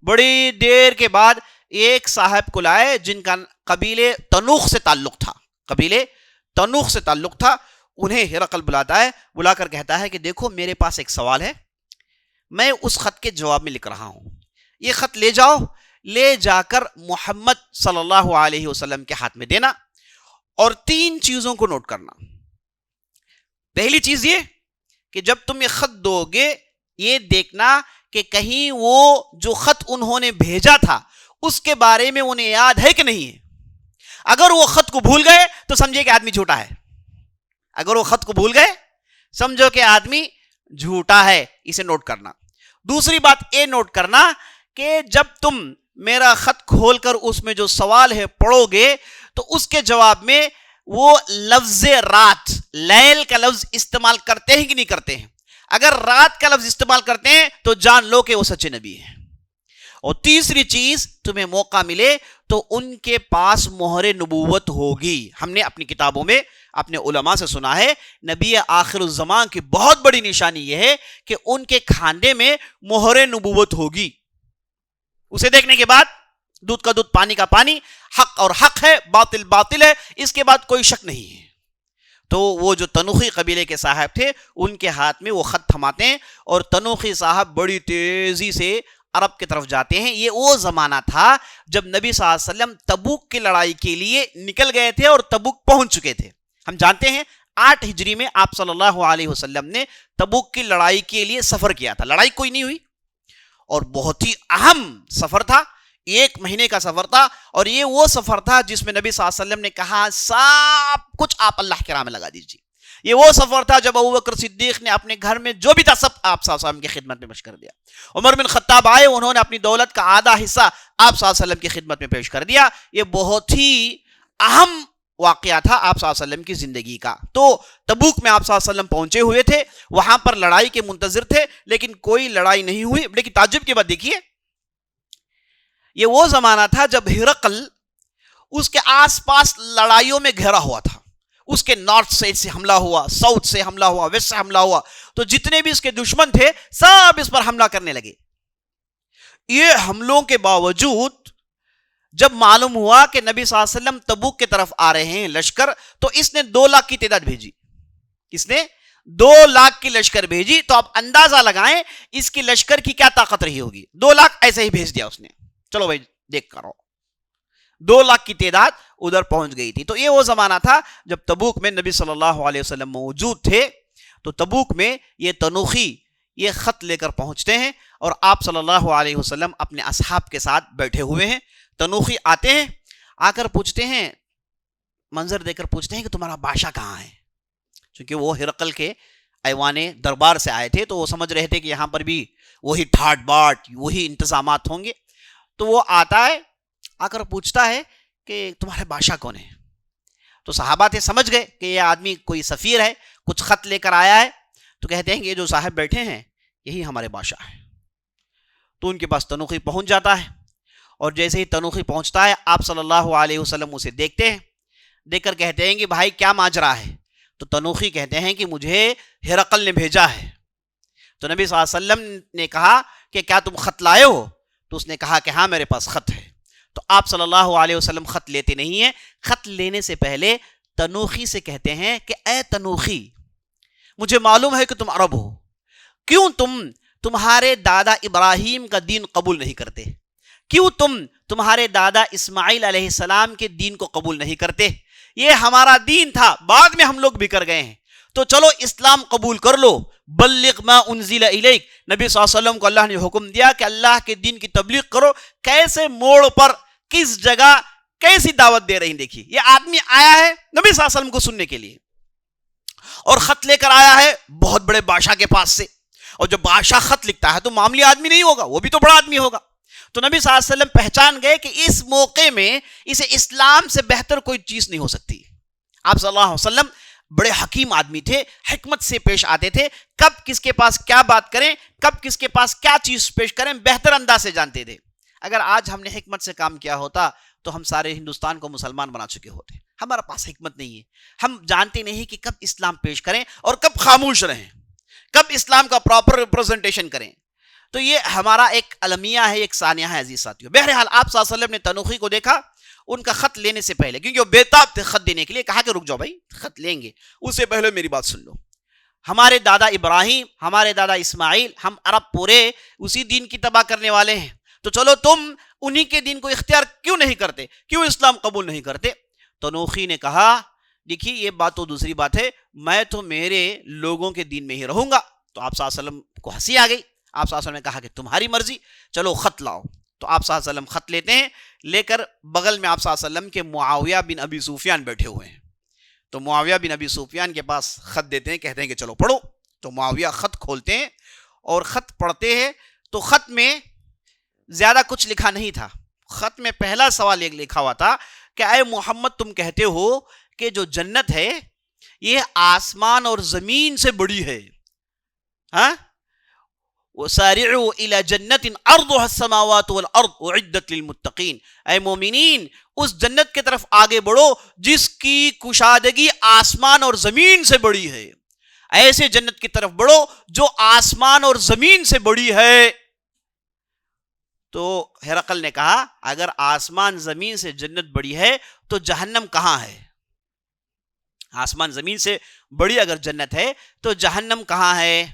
بڑی دیر کے بعد ایک صاحب کو لائے جن کا قبیلے تنوخ سے تعلق تھا، قبیلے تنوخ سے تعلق تھا۔ انہیں ہرقل بلاتا ہے، بلا کر کہتا ہے کہ دیکھو میرے پاس ایک سوال ہے، میں اس خط کے جواب میں لکھ رہا ہوں، یہ خط لے جاؤ، لے جا کر محمد صلی اللہ علیہ وسلم کے ہاتھ میں دینا، اور 3 چیزوں کو نوٹ کرنا۔ پہلی چیز یہ کہ جب تم یہ خط دو گے، یہ دیکھنا کہ کہیں وہ جو خط انہوں نے بھیجا تھا اس کے بارے میں انہیں یاد ہے کہ نہیں ہے۔ اگر وہ خط کو بھول گئے تو سمجھے کہ آدمی جھوٹا ہے، اگر وہ خط کو بھول گئے سمجھو کہ آدمی جھوٹا ہے، اسے نوٹ کرنا۔ دوسری بات یہ نوٹ کرنا کہ جب تم میرا خط کھول کر اس میں جو سوال ہے پڑھو گے تو اس کے جواب میں وہ لفظ رات، لیل کا لفظ استعمال کرتے ہیں کہ نہیں کرتے ہیں؟ اگر رات کا لفظ استعمال کرتے ہیں تو جان لو کہ وہ سچے نبی ہیں۔ اور تیسری چیز، تمہیں موقع ملے تو ان کے پاس مہر نبوت ہوگی۔ ہم نے اپنی کتابوں میں اپنے علماء سے سنا ہے نبی آخر الزمان کی بہت بڑی نشانی یہ ہے کہ ان کے کھاندے میں مہر نبوت ہوگی۔ اسے دیکھنے کے بعد دودھ کا دودھ، پانی کا پانی، حق اور حق ہے، باطل باطل ہے، اس کے بعد کوئی شک نہیں ہے۔ تو وہ جو تنوخی قبیلے کے صاحب تھے ان کے ہاتھ میں وہ خط تھماتے ہیں، اور تنوخی صاحب بڑی تیزی سے عرب کی طرف جاتے ہیں۔ یہ وہ زمانہ تھا جب نبی صلی اللہ علیہ وسلم تبوک کی لڑائی کے لیے نکل گئے تھے اور تبوک پہنچ چکے تھے۔ ہم جانتے ہیں 8 ہجری میں آپ صلی اللہ علیہ وسلم نے تبوک کی لڑائی کے لیے سفر کیا تھا۔ لڑائی کوئی نہیں ہوئی اور بہت ہی اہم سفر تھا، 1 مہینے کا سفر تھا، اور یہ وہ سفر تھا جس میں نبی صلی اللہ علیہ وسلم نے کہا سب کچھ آپ اللہ کے راہ میں لگا دیجیے۔ یہ وہ سفر تھا جب ابوبکر صدیق نے اپنے گھر میں جو بھی تھا سب آپ صلی اللہ علیہ وسلم کی خدمت میں پیش کر دیا۔ عمر بن خطاب آئے، انہوں نے اپنی دولت کا آدھا حصہ آپ صلی اللہ علیہ وسلم کی خدمت میں پیش کر دیا۔ یہ بہت ہی اہم واقعہ تھا آپ صلی اللہ علیہ وسلم کی زندگی کا۔ تو تبوک میں آپ صلی اللہ علیہ وسلم پہنچے ہوئے تھے، وہاں پر لڑائی کے منتظر تھے، لیکن کوئی لڑائی نہیں ہوئی۔ لیکن تعجب کی بات دیکھیے، یہ وہ زمانہ تھا جب ہرقل اس کے آس پاس لڑائیوں میں گھرا ہوا تھا۔ اس کے نارتھ سائڈ سے حملہ ہوا، ساؤتھ سے حملہ ہوا، ویسٹ سے حملہ ہوا، تو جتنے بھی اس کے دشمن تھے سب اس پر حملہ کرنے لگے۔ یہ حملوں کے باوجود جب معلوم ہوا کہ نبی صلی اللہ علیہ وسلم تبوک کی طرف آ رہے ہیں لشکر، تو اس نے 2 لاکھ کی تعداد بھیجی۔ اس نے 2 لاکھ کی لشکر بھیجی۔ تو آپ اندازہ لگائیں اس کی لشکر کی کیا طاقت رہی ہوگی۔ 2 لاکھ ایسے ہی بھیج دیا اس نے، چلو بھائی دیکھ کر آؤ۔ 2 لاکھ کی تعداد ادھر پہنچ گئی تھی۔ تو یہ وہ زمانہ تھا جب تبوک میں نبی صلی اللہ علیہ وسلم موجود تھے۔ تو تبوک میں یہ تنوخی یہ خط لے کر پہنچتے ہیں، اور آپ صلی اللہ علیہ وسلم اپنے اصحاب کے ساتھ بیٹھے ہوئے ہیں۔ تنوخی آتے ہیں، آ کر پوچھتے ہیں، منظر دے کر پوچھتے ہیں کہ تمہارا بادشاہ کہاں ہے؟ چونکہ وہ ہرقل کے ایوان دربار سے آئے تھے، تو وہ سمجھ رہے تھے کہ یہاں پر بھی وہی ٹھاٹ باٹ، وہی انتظامات ہوں گے۔ تو وہ آتا ہے، آ کر پوچھتا ہے کہ تمہارے بادشاہ کون ہے؟ تو صحابہ تھے سمجھ گئے کہ یہ آدمی کوئی سفیر ہے، کچھ خط لے کر آیا ہے۔ تو کہتے ہیں کہ یہ جو صاحب بیٹھے ہیں یہی ہمارے بادشاہ ہیں۔ تو ان کے پاس تنوخی پہنچ جاتا ہے، اور جیسے ہی تنوخی پہنچتا ہے آپ صلی اللہ علیہ وسلم اسے دیکھتے ہیں، دیکھ کر کہتے ہیں کہ بھائی کیا ماجرا ہے؟ تو تنوخی کہتے ہیں کہ مجھے ہرقل نے بھیجا ہے۔ تو نبی صلی اللہ علیہ وسلم نے کہا کہ کیا تم خط لائے ہو؟ تو اس نے کہا کہ ہاں میرے پاس خط ہے۔ تو آپ صلی اللہ علیہ وسلم خط لیتے نہیں ہیں. خط لینے سے پہلے تنوخی سے کہتے ہیں کہ اے تنوخی، مجھے معلوم ہے کہ تم عرب ہو، کیوں تمہارے دادا ابراہیم کا دین قبول نہیں کرتے؟ کیوں تمہارے دادا اسماعیل علیہ السلام کے دین کو قبول نہیں کرتے؟ یہ ہمارا دین تھا، بعد میں ہم لوگ بکر گئے ہیں، تو چلو اسلام قبول کر لو. بلغ ما انزل الیک، نبی صلی اللہ علیہ وسلم کو اللہ نے حکم دیا کہ اللہ کے دین کی تبلیغ کرو. کیسے موڑ پر، کس جگہ کیسی دعوت دے رہی ہیں. دیکھیے، یہ آدمی آیا ہے نبی صلی اللہ علیہ وسلم کو سننے کے لیے، اور خط لے کر آیا ہے بہت بڑے بادشاہ کے پاس سے. اور جب بادشاہ خط لکھتا ہے تو معمولی آدمی نہیں ہوگا، وہ بھی تو بڑا آدمی ہوگا. تو نبی صلی اللہ علیہ وسلم پہچان گئے کہ اس موقع میں اسے اسلام سے بہتر کوئی چیز نہیں ہو سکتی. آپ صلی اللہ علیہ وسلم بڑے حکیم آدمی تھے، حکمت سے پیش آتے تھے، کب کس کے پاس کیا بات کریں، کب کس کے پاس کیا چیز پیش کریں، بہتر انداز سے جانتے تھے. اگر آج ہم نے حکمت سے کام کیا ہوتا تو ہم سارے ہندوستان کو مسلمان بنا چکے ہوتے. ہمارا پاس حکمت نہیں ہے، ہم جانتے نہیں کہ کب اسلام پیش کریں اور کب خاموش رہیں، کب اسلام کا پراپر ریپرزنٹیشن کریں. تو یہ ہمارا ایک المیہ ہے، ایک ثانیہ ہے عزیز ساتھیو. بہرحال آپ صلی اللہ علیہ وسلم نے تنوخی کو دیکھا ان کا خط لینے سے پہلے، کیونکہ وہ بےتاب تھے خط دینے کے لیے. کہا کہ رک جاؤ بھائی، خط لیں گے اس سے پہلے میری بات سن لو. ہمارے دادا ابراہیم، ہمارے دادا اسماعیل، ہم عرب پورے اسی دین کی تباہ کرنے والے ہیں، تو چلو تم انہی کے دین کو اختیار کیوں نہیں کرتے، کیوں اسلام قبول نہیں کرتے؟ تنوخی نے کہا دیکھیے یہ بات تو دوسری بات ہے، میں تو میرے لوگوں کے دین میں ہی رہوں گا. تو آپ صلی اللہ علیہ وسلم کو ہنسی آ گئی. آپ صلی اللہ علیہ وسلم نے کہا کہ تمہاری مرضی، چلو خط لاؤ. تو آپ صلی اللہ علیہ وسلم خط لیتے ہیں، لے کر بغل میں آپ صلی اللہ علیہ وسلم کے معاویہ بن ابی سفیان بیٹھے ہوئے ہیں. تو معاویہ بن ابی سفیان کے پاس خط دیتے ہیں، کہتے ہیں کہ چلو پڑھو. تو معاویہ خط کھولتے ہیں اور خط پڑھتے ہیں. تو خط میں زیادہ کچھ لکھا نہیں تھا. خط میں پہلا سوال ایک لکھا ہوا تھا کہ اے محمد، تم کہتے ہو کہ جو جنت ہے یہ آسمان اور زمین سے بڑی ہے، ہاں؟ وَسَارِعُوا إِلَى جَنَّةٍ أَرْضُهَا السَّمَاوَاتُ وَالْأَرْضُ أُعِدَّتْ لِلْمُتَّقِينَ. اے مومنین، اس جنت کی طرف آگے بڑھو جس کی کشادگی آسمان اور زمین سے بڑی ہے. ایسے جنت کی طرف بڑھو جو آسمان اور زمین سے بڑی ہے. تو ہرقل نے کہا اگر آسمان زمین سے جنت بڑی ہے تو جہنم کہاں ہے؟ آسمان زمین سے بڑی اگر جنت ہے تو جہنم کہاں ہے؟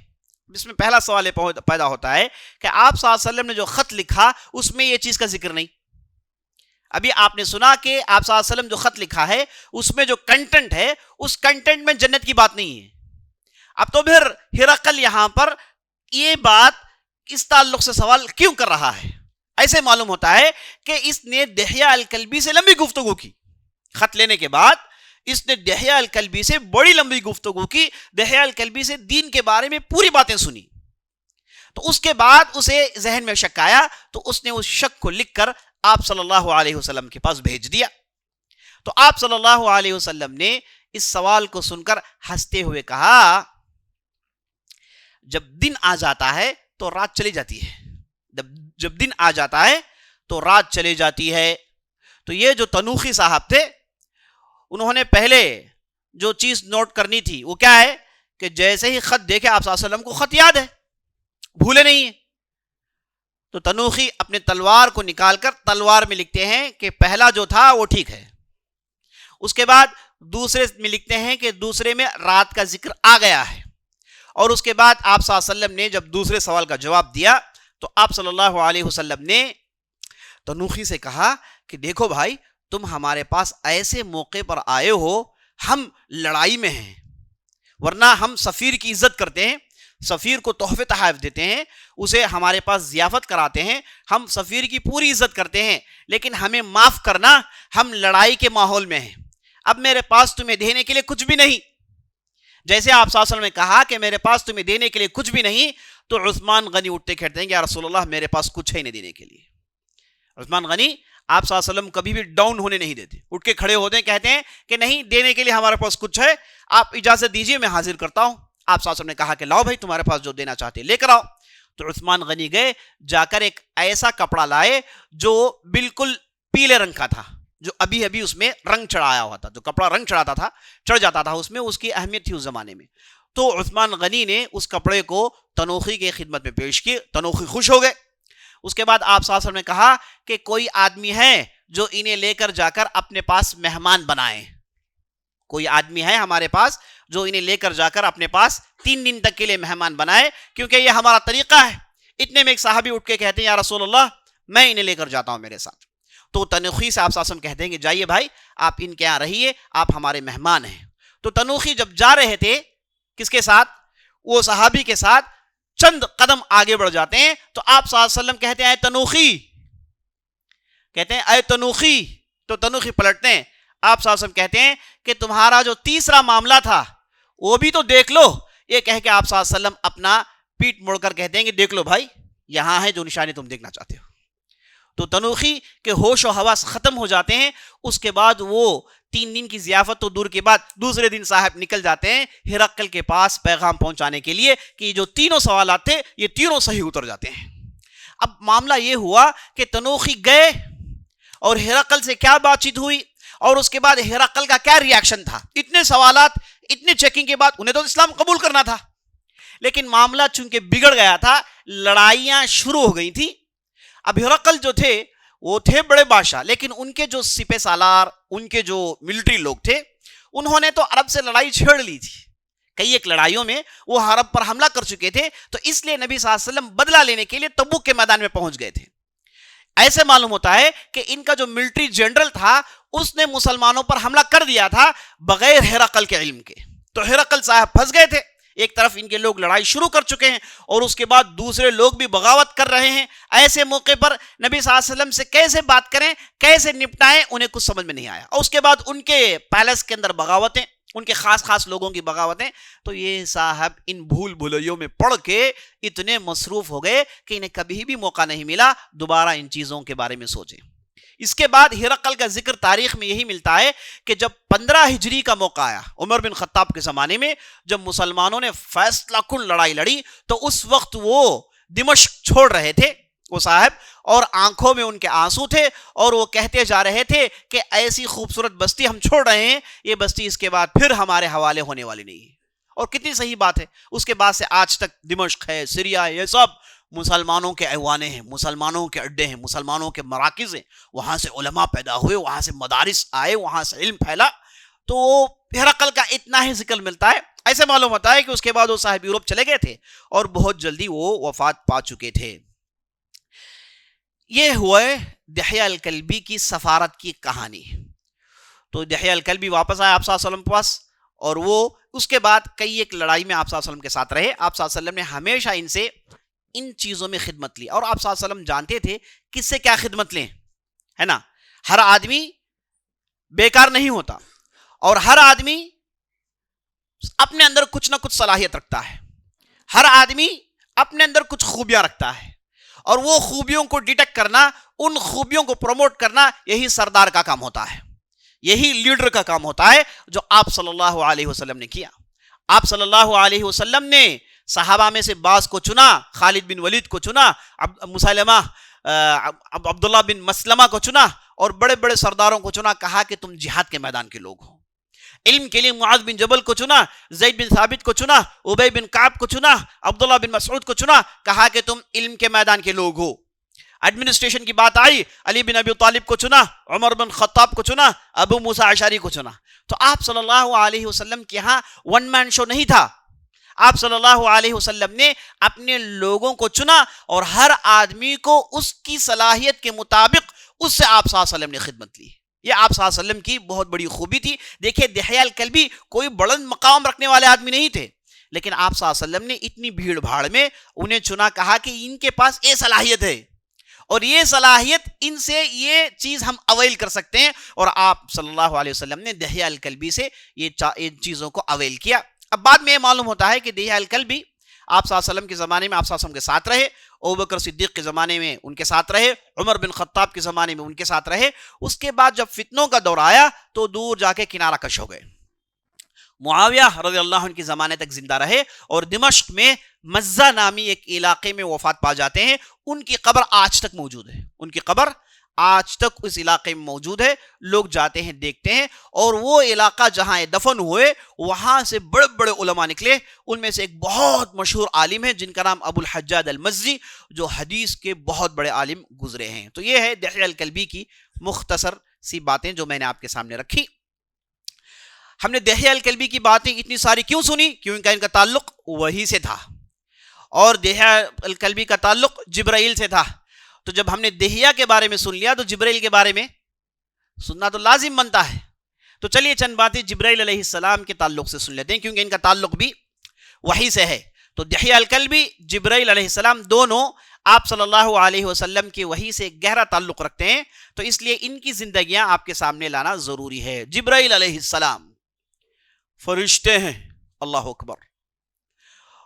اس میں پہلا سوال پیدا ہوتا ہے کہ آپ صلی اللہ علیہ وسلم نے جو خط لکھا اس میں یہ چیز کا ذکر نہیں. ابھی آپ نے سنا کہ آپ صلی اللہ علیہ وسلم جو خط لکھا ہے اس میں جو کنٹنٹ ہے اس کنٹنٹ میں جنت کی بات نہیں ہے. اب تو پھر ہرقل یہاں پر یہ بات اس تعلق سے سوال کیوں کر رہا ہے؟ ایسے معلوم ہوتا ہے کہ اس نے دحیہ الکلبی سے لمبی گفتگو کی. خط لینے کے بعد اس نے دحیہ الکلبی سے بڑی لمبی گفتگو کی، دحیہ الکلبی سے دین کے بارے میں پوری باتیں سنی. تو اس کے بعد اسے ذہن میں شک آیا تو اس نے اس شک کو لکھ کر آپ صلی اللہ علیہ وسلم کے پاس بھیج دیا. تو آپ صلی اللہ علیہ وسلم نے اس سوال کو سن کر ہنستے ہوئے کہا جب دن آ جاتا ہے تو رات چلی جاتی ہے، جب دن آ جاتا ہے تو رات چلی جاتی ہے. تو یہ جو تنوخی صاحب تھے انہوں نے پہلے جو چیز نوٹ کرنی تھی وہ کیا ہے کہ جیسے ہی خط دیکھے آپ صلی اللہ علیہ وسلم کو خط یاد ہے، بھولے نہیں ہیں. تو تنوخی اپنے تلوار کو نکال کر تلوار میں لکھتے ہیں کہ پہلا جو تھا وہ ٹھیک ہے. اس کے بعد دوسرے میں لکھتے ہیں کہ دوسرے میں رات کا ذکر آ گیا ہے. اور اس کے بعد آپ صلی اللہ علیہ وسلم نے جب دوسرے سوال کا جواب دیا تو آپ صلی اللہ علیہ وسلم نے تنوخی سے کہا کہ دیکھو بھائی، تم ہمارے پاس ایسے موقع پر آئے ہو، ہم لڑائی میں ہیں، ورنہ ہم سفیر کی عزت کرتے ہیں، سفیر کو تحفے تحائف دیتے ہیں، اسے ہمارے پاس ضیافت کراتے ہیں، ہم سفیر کی پوری عزت کرتے ہیں، لیکن ہمیں معاف کرنا، ہم لڑائی کے ماحول میں ہیں. اب میرے پاس تمہیں دینے کے لیے کچھ بھی نہیں. جیسے آپ صلی اللہ علیہ وسلم نے کہا کہ میرے پاس تمہیں دینے کے لیے کچھ بھی نہیں، تو عثمان غنی اٹھتے کہتے ہیں کہ یا رسول اللہ میرے پاس کچھ ہے نہیں دینے کے لیے. عثمان غنی آپ صلی اللہ علیہ وسلم کبھی بھی ڈاؤن ہونے نہیں دیتے، اٹھ کے کھڑے ہوتے ہیں، کہتے ہیں کہ نہیں دینے کے لیے ہمارے پاس کچھ ہے، آپ اجازت دیجئے میں حاضر کرتا ہوں. آپ صلی اللہ علیہ وسلم نے کہا کہ لاؤ بھائی تمہارے پاس جو دینا چاہتے لے کر آؤ. تو عثمان غنی گئے، جا کر ایک ایسا کپڑا لائے جو بالکل پیلے رنگ کا تھا، جو ابھی ابھی اس میں رنگ چڑھایا ہوا تھا. جو کپڑا رنگ چڑھ جاتا تھا اس میں، اس کی اہمیت تھی اس زمانے میں. تو عثمان غنی نے اس کپڑے کو تنوخی کے خدمت میں پیش کی. تنوخی خوش ہو گئے. اس کے بعد آپ صلی اللہ علیہ وسلم نے کہا کہ کوئی آدمی ہے جو انہیں لے کر جا کر اپنے پاس مہمان بنائیں. کوئی آدمی ہے ہمارے پاس جو انہیں لے کر جا کر اپنے پاس 3 دن تک کے لیے مہمان بنائے, کیونکہ یہ ہمارا طریقہ ہے. اتنے میں ایک صحابی اٹھ کے کہتے ہیں یا رسول اللہ میں انہیں لے کر جاتا ہوں میرے ساتھ. تو تنوخی سے آپ صلی اللہ علیہ وسلم کہتے ہیں کہ جائیے بھائی, آپ ان کے یہاں رہیے, آپ ہمارے مہمان ہیں. تو تنوخی جب جا رہے تھے کس کے ساتھ, وہ صحابی کے ساتھ, چند قدم آگے بڑھ جاتے ہیں تو آپ صلی اللہ علیہ وسلم کہتے ہیں اے تنوخی, کہتے ہیں اے تنوخی. تو تنوخی پلٹتے ہیں, آپ صلی اللہ علیہ وسلم کہتے ہیں کہ تمہارا جو تیسرا معاملہ تھا وہ بھی تو دیکھ لو. یہ کہہ کے آپ صلی اللہ علیہ وسلم اپنا پیٹ موڑ کر کہتے ہیں کہ دیکھ لو بھائی, یہاں ہے جو نشانی تم دیکھنا چاہتے ہو. تو تنوخی کے ہوش و حواس ختم ہو جاتے ہیں. اس کے بعد وہ 3 دن کی ضیافت تو دور کے بعد دوسرے دن صاحب نکل جاتے ہیں ہرقل کے پاس پیغام پہنچانے کے لیے کہ جو تینوں سوالات تھے یہ تینوں صحیح اتر جاتے ہیں. اب معاملہ یہ ہوا کہ تنوخی گئے اور ہرقل سے کیا بات چیت ہوئی اور اس کے بعد ہرقل کا کیا ری ایکشن تھا. اتنے سوالات, اتنے چیکنگ کے بعد انہیں تو اسلام قبول کرنا تھا, لیکن معاملہ چونکہ بگڑ گیا تھا, لڑائیاں شروع ہو گئی تھی. اب ہرقل جو تھے وہ تھے بڑے بادشاہ, لیکن ان کے جو سپہ سالار, ان کے جو ملٹری لوگ تھے, انہوں نے تو عرب سے لڑائی چھیڑ لی تھی. کئی ایک لڑائیوں میں وہ عرب پر حملہ کر چکے تھے. تو اس لیے نبی صلی اللہ علیہ وسلم بدلہ لینے کے لیے تبوک کے میدان میں پہنچ گئے تھے. ایسے معلوم ہوتا ہے کہ ان کا جو ملٹری جنرل تھا اس نے مسلمانوں پر حملہ کر دیا تھا بغیر ہرقل کے علم کے. تو ہرقل صاحب پھنس گئے تھے. ایک طرف ان کے لوگ لڑائی شروع کر چکے ہیں اور اس کے بعد دوسرے لوگ بھی بغاوت کر رہے ہیں. ایسے موقع پر نبی صلی اللہ علیہ وسلم سے کیسے بات کریں, کیسے نپٹائیں, انہیں کچھ سمجھ میں نہیں آیا. اور اس کے بعد ان کے پیلس کے اندر بغاوتیں, ان کے خاص لوگوں کی بغاوتیں. تو یہ صاحب ان بھول بھلائیوں میں پڑھ کے اتنے مصروف ہو گئے کہ انہیں کبھی بھی موقع نہیں ملا دوبارہ ان چیزوں کے بارے میں سوچیں. اس کے بعد ہرقل کا ذکر تاریخ میں یہی ملتا ہے کہ جب 15 ہجری کا موقع آیا عمر بن خطاب کے زمانے میں, جب مسلمانوں نے فیصلہ کن لڑائی لڑی, تو اس وقت وہ دمشق چھوڑ رہے تھے وہ صاحب, اور آنکھوں میں ان کے آنسو تھے, اور وہ کہتے جا رہے تھے کہ ایسی خوبصورت بستی ہم چھوڑ رہے ہیں, یہ بستی اس کے بعد پھر ہمارے حوالے ہونے والی نہیں ہے. اور کتنی صحیح بات ہے. اس کے بعد سے آج تک دمشق ہے, سیریا ہے, یہ سب مسلمانوں کے ایوانے ہیں, مسلمانوں کے اڈے ہیں, مسلمانوں کے مراکز ہیں. وہاں سے علماء پیدا ہوئے, وہاں سے مدارس آئے, وہاں سے علم پھیلا. تو ہرقل کا اتنا ہی ذکر ملتا ہے. ایسے معلوم ہوتا ہے کہ اس کے بعد وہ صاحب یورپ چلے گئے تھے اور بہت جلدی وہ وفات پا چکے تھے. یہ ہوئے دحیہ الکلبی کی سفارت کی کہانی. تو دحیہ الکلبی واپس آئے آپ صلی اللہ علیہ وسلم کے پاس, اور وہ اس کے بعد کئی ایک لڑائی میں آپ صلی اللہ علیہ وسلم کے ساتھ رہے. آپ صلی اللہ علیہ وسلم نے ہمیشہ ان سے ان چیزوں میں خدمت لی, اور آپ صلی اللہ علیہ وسلم جانتے تھے کس سے کیا خدمت لیں, ہے نا. ہر آدمی بیکار نہیں ہوتا, اور ہر آدمی اپنے اندر کچھ نہ کچھ صلاحیت رکھتا ہے. ہر آدمی اپنے اندر کچھ خوبیاں رکھتا ہے, اور وہ خوبیوں کو ڈیٹیکٹ کرنا, ان خوبیوں کو پروموٹ کرنا, یہی سردار کا کام ہوتا ہے, یہی لیڈر کا کام ہوتا ہے, جو آپ صلی اللہ علیہ وسلم نے کیا. آپ صلی اللہ علیہ وسلم نے صحابہ میں سے بعض کو چنا, خالد بن ولید کو چنا, مسلمہ عبداللہ بن مسلمہ کو چنا, اور بڑے بڑے سرداروں کو چنا. کہا کہ تم جہاد کے میدان کے لوگ ہو. علم کے لیے معاذ بن جبل کو چنا, زید بن ثابت کو چنا, ابی بن کعب کو چنا, عبداللہ بن مسعود کو چنا. کہا کہ تم علم کے میدان کے لوگ ہو. ایڈمنسٹریشن کی بات آئی, علی بن ابی طالب کو چنا, عمر بن خطاب کو چنا, ابو موسیٰ اشعری کو چنا. تو آپ صلی اللہ علیہ وسلم کے ہاں ون مین شو نہیں تھا. آپ صلی اللہ علیہ وسلم نے اپنے لوگوں کو چنا, اور ہر آدمی کو اس کی صلاحیت کے مطابق اس سے آپ صلی اللہ علیہ وسلم نے خدمت لی. یہ آپ صلی اللہ علیہ وسلم کی بہت بڑی خوبی تھی. دیکھیں دحیہ الکلبی کوئی بلند مقام رکھنے والے آدمی نہیں تھے, لیکن آپ صلی اللہ علیہ وسلم نے اتنی بھیڑ بھاڑ میں انہیں چنا. کہا کہ ان کے پاس یہ صلاحیت ہے, اور یہ صلاحیت ان سے یہ چیز ہم اویل کر سکتے ہیں. اور آپ صلی اللہ علیہ وسلم نے دحیہ الکلبی سے یہ چیزوں کو اویل کیا. اب بعد میں یہ معلوم ہوتا ہے کہ دحیہ الکلبی آپ صلی اللہ علیہ وسلم کے زمانے میں آپ صلی اللہ علیہ وسلم کے ساتھ رہے, ابوبکر صدیق کے زمانے میں ان کے ساتھ رہے, عمر بن خطاب کے زمانے میں ان کے ساتھ رہے. اس کے بعد جب فتنوں کا دور آیا تو دور جا کے کنارہ کش ہو گئے. معاویہ رضی اللہ عنہ کی زمانے تک زندہ رہے, اور دمشق میں مزہ نامی ایک علاقے میں وفات پا جاتے ہیں. ان کی قبر آج تک موجود ہے, ان کی قبر آج تک اس علاقے میں موجود ہے. لوگ جاتے ہیں دیکھتے ہیں. اور وہ علاقہ جہاں دفن ہوئے وہاں سے بڑے بڑے علماء نکلے. ان میں سے ایک بہت مشہور عالم ہے جن کا نام ابو الحجاج المزی, جو حدیث کے بہت بڑے عالم گزرے ہیں. تو یہ ہے دحیہ الکلبی کی مختصر سی باتیں جو میں نے آپ کے سامنے رکھی. ہم نے دحیہ الکلبی کی باتیں اتنی ساری کیوں سنی؟ کیونکہ ان کا تعلق وحی سے تھا اور دحیہ الکلبی کا تعلق جبرائیل سے تھا. تو جب ہم نے دحیہ کے بارے میں سن لیا تو جبرائیل کے بارے میں سننا تو لازم بنتا ہے. تو چلیے چند باتیں جبرائیل علیہ السلام کے تعلق سے سن لیتے ہیں, کیونکہ ان کا تعلق بھی وحی سے ہے. تو دحیہ الکلبی, جبرائیل علیہ السلام دونوں آپ صلی اللہ علیہ وسلم کی وحی سے گہرا تعلق رکھتے ہیں. تو اس لیے ان کی زندگیاں آپ کے سامنے لانا ضروری ہے. جبرائیل علیہ السلام فرشتے ہیں, اللہ اکبر,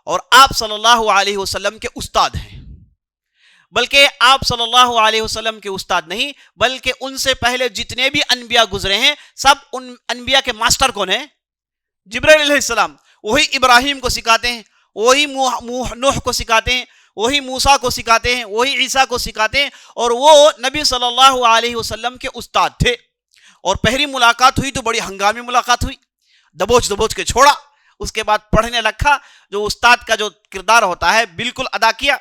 اور آپ صلی اللہ علیہ وسلم کے استاد ہیں. بلکہ آپ صلی اللہ علیہ وسلم کے استاد نہیں, بلکہ ان سے پہلے جتنے بھی انبیاء گزرے ہیں سب ان انبیاء کے ماسٹر کون ہیں؟ جبرائیل علیہ السلام. وہی ابراہیم کو سکھاتے ہیں, وہی نوح کو سکھاتے ہیں, وہی موسیٰ کو سکھاتے ہیں, وہی عیسیٰ کو سکھاتے ہیں, اور وہ نبی صلی اللہ علیہ وسلم کے استاد تھے. اور پہلی ملاقات ہوئی تو بڑی ہنگامی ملاقات ہوئی, دبوچ کے چھوڑا. اس کے بعد پڑھنے لکھا, جو استاد کا جو کردار ہوتا ہے بالکل ادا کیا.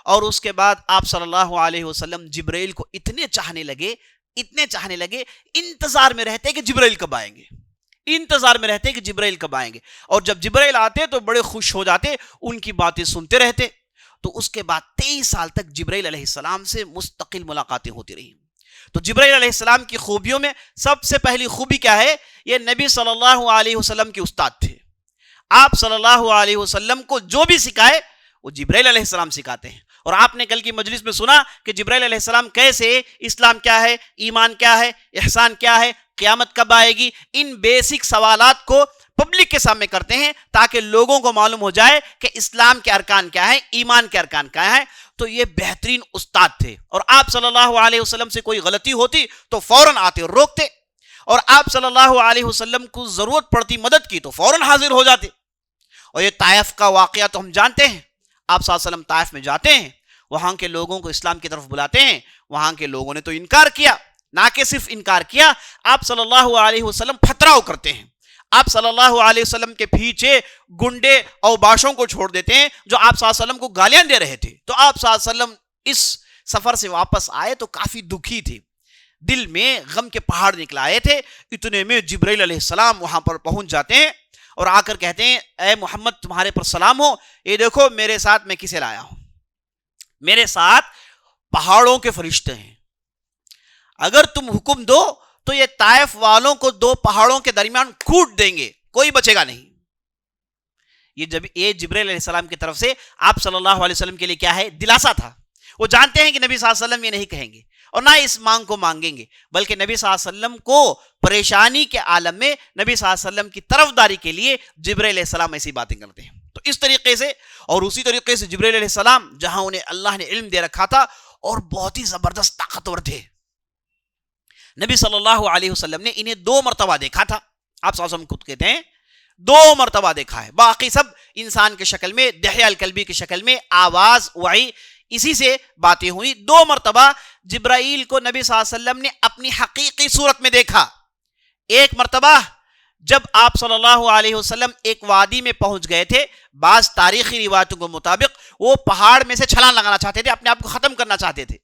اور اس کے بعد آپ صلی اللہ علیہ وسلم جبرائیل کو اتنے چاہنے لگے, انتظار میں رہتے کہ جبرائیل کب آئیں گے, اور جب جبرائیل آتے تو بڑے خوش ہو جاتے, ان کی باتیں سنتے رہتے. تو اس کے بعد 23 سال تک جبرائیل علیہ السلام سے مستقل ملاقاتیں ہوتی رہی. تو جبرائیل علیہ السلام کی خوبیوں میں سب سے پہلی خوبی کیا ہے؟ یہ نبی صلی اللہ علیہ وسلم کے استاد تھے. آپ صلی اللہ علیہ وسلم کو جو بھی سکھائے وہ جبرائیل علیہ السلام سکھاتے ہیں. اور آپ نے کل کی مجلس میں سنا کہ جبرائیل علیہ السلام کیسے اسلام کیا ہے, ایمان کیا ہے, احسان کیا ہے, قیامت کب آئے گی, ان بیسک سوالات کو پبلک کے سامنے کرتے ہیں تاکہ لوگوں کو معلوم ہو جائے کہ اسلام کے ارکان کیا ہے, ایمان کے ارکان کیا ہے. تو یہ بہترین استاد تھے. اور آپ صلی اللہ علیہ وسلم سے کوئی غلطی ہوتی تو فوراً آتے اور روکتے, اور آپ صلی اللہ علیہ وسلم کو ضرورت پڑتی مدد کی تو فوراً حاضر ہو جاتے. اور یہ طائف کا واقعہ تو ہم جانتے ہیں. آپ صلی اللہ علیہ وسلم طائف میں جاتے ہیں, وہاں کے لوگوں کو اسلام کی طرف بلاتے ہیں. وہاں کے لوگوں نے تو انکار کیا, نہ کہ صرف انکار کیا, آپ صلی اللہ علیہ وسلم پھتراؤ کرتے ہیں. آپ صلی اللہ علیہ وسلم کے پیچھے گنڈے اور باشوں کو چھوڑ دیتے ہیں جو آپ صلی اللہ علیہ وسلم کو گالیاں دے رہے تھے. تو آپ صلی اللہ علیہ وسلم اس سفر سے واپس آئے تو کافی دکھی تھے, دل میں غم کے پہاڑ نکل آئے تھے. اتنے میں جبرائیل علیہ السلام وہاں پر پہنچ جاتے ہیں اور آ کر کہتے ہیں, اے محمد تمہارے پر سلام ہو, یہ دیکھو میرے ساتھ میں کسے لایا ہوں. میرے ساتھ پہاڑوں کے فرشتے ہیں. اگر تم حکم دو تو یہ طائف والوں کو 2 پہاڑوں کے درمیان کوٹ دیں گے, کوئی بچے گا نہیں. یہ جبرائیل علیہ السلام کی طرف سے آپ صلی اللہ علیہ وسلم کے لیے کیا ہے؟ دلاسا تھا. وہ جانتے ہیں کہ نبی صلی اللہ علیہ وسلم یہ نہیں کہیں گے اور نہ اس مانگ کو مانگیں گے, بلکہ نبی صلی اللہ علیہ وسلم کو پریشانی کے عالم میں نبی صلی اللہ علیہ وسلم کی طرفداری کے لیے جبرائیل علیہ السلام ایسی باتیں کرتے ہیں. تو اس طریقے سے اور اسی طریقے سے جبرائیل علیہ السلام جہاں انہیں اللہ نے علم دے رکھا تھا اور بہت ہی زبردست طاقتور تھے, نبی صلی اللہ علیہ وسلم نے انہیں 2 مرتبہ دیکھا تھا. آپ صلی اللہ علیہ وسلم خود کہتے ہیں 2 مرتبہ دیکھا ہے, باقی سب انسان کے شکل میں, دحیہ الکلبی کی شکل میں, آواز, وحی, اسی سے باتیں ہوئی. 2 مرتبہ جبرائیل کو نبی صلی اللہ علیہ وسلم نے اپنی حقیقی صورت میں دیکھا. ایک مرتبہ جب آپ صلی اللہ علیہ وسلم ایک وادی میں پہنچ گئے تھے, بعض تاریخی روایتوں کے مطابق وہ پہاڑ میں سے چھلانگ لگانا چاہتے تھے, اپنے آپ کو ختم کرنا چاہتے تھے.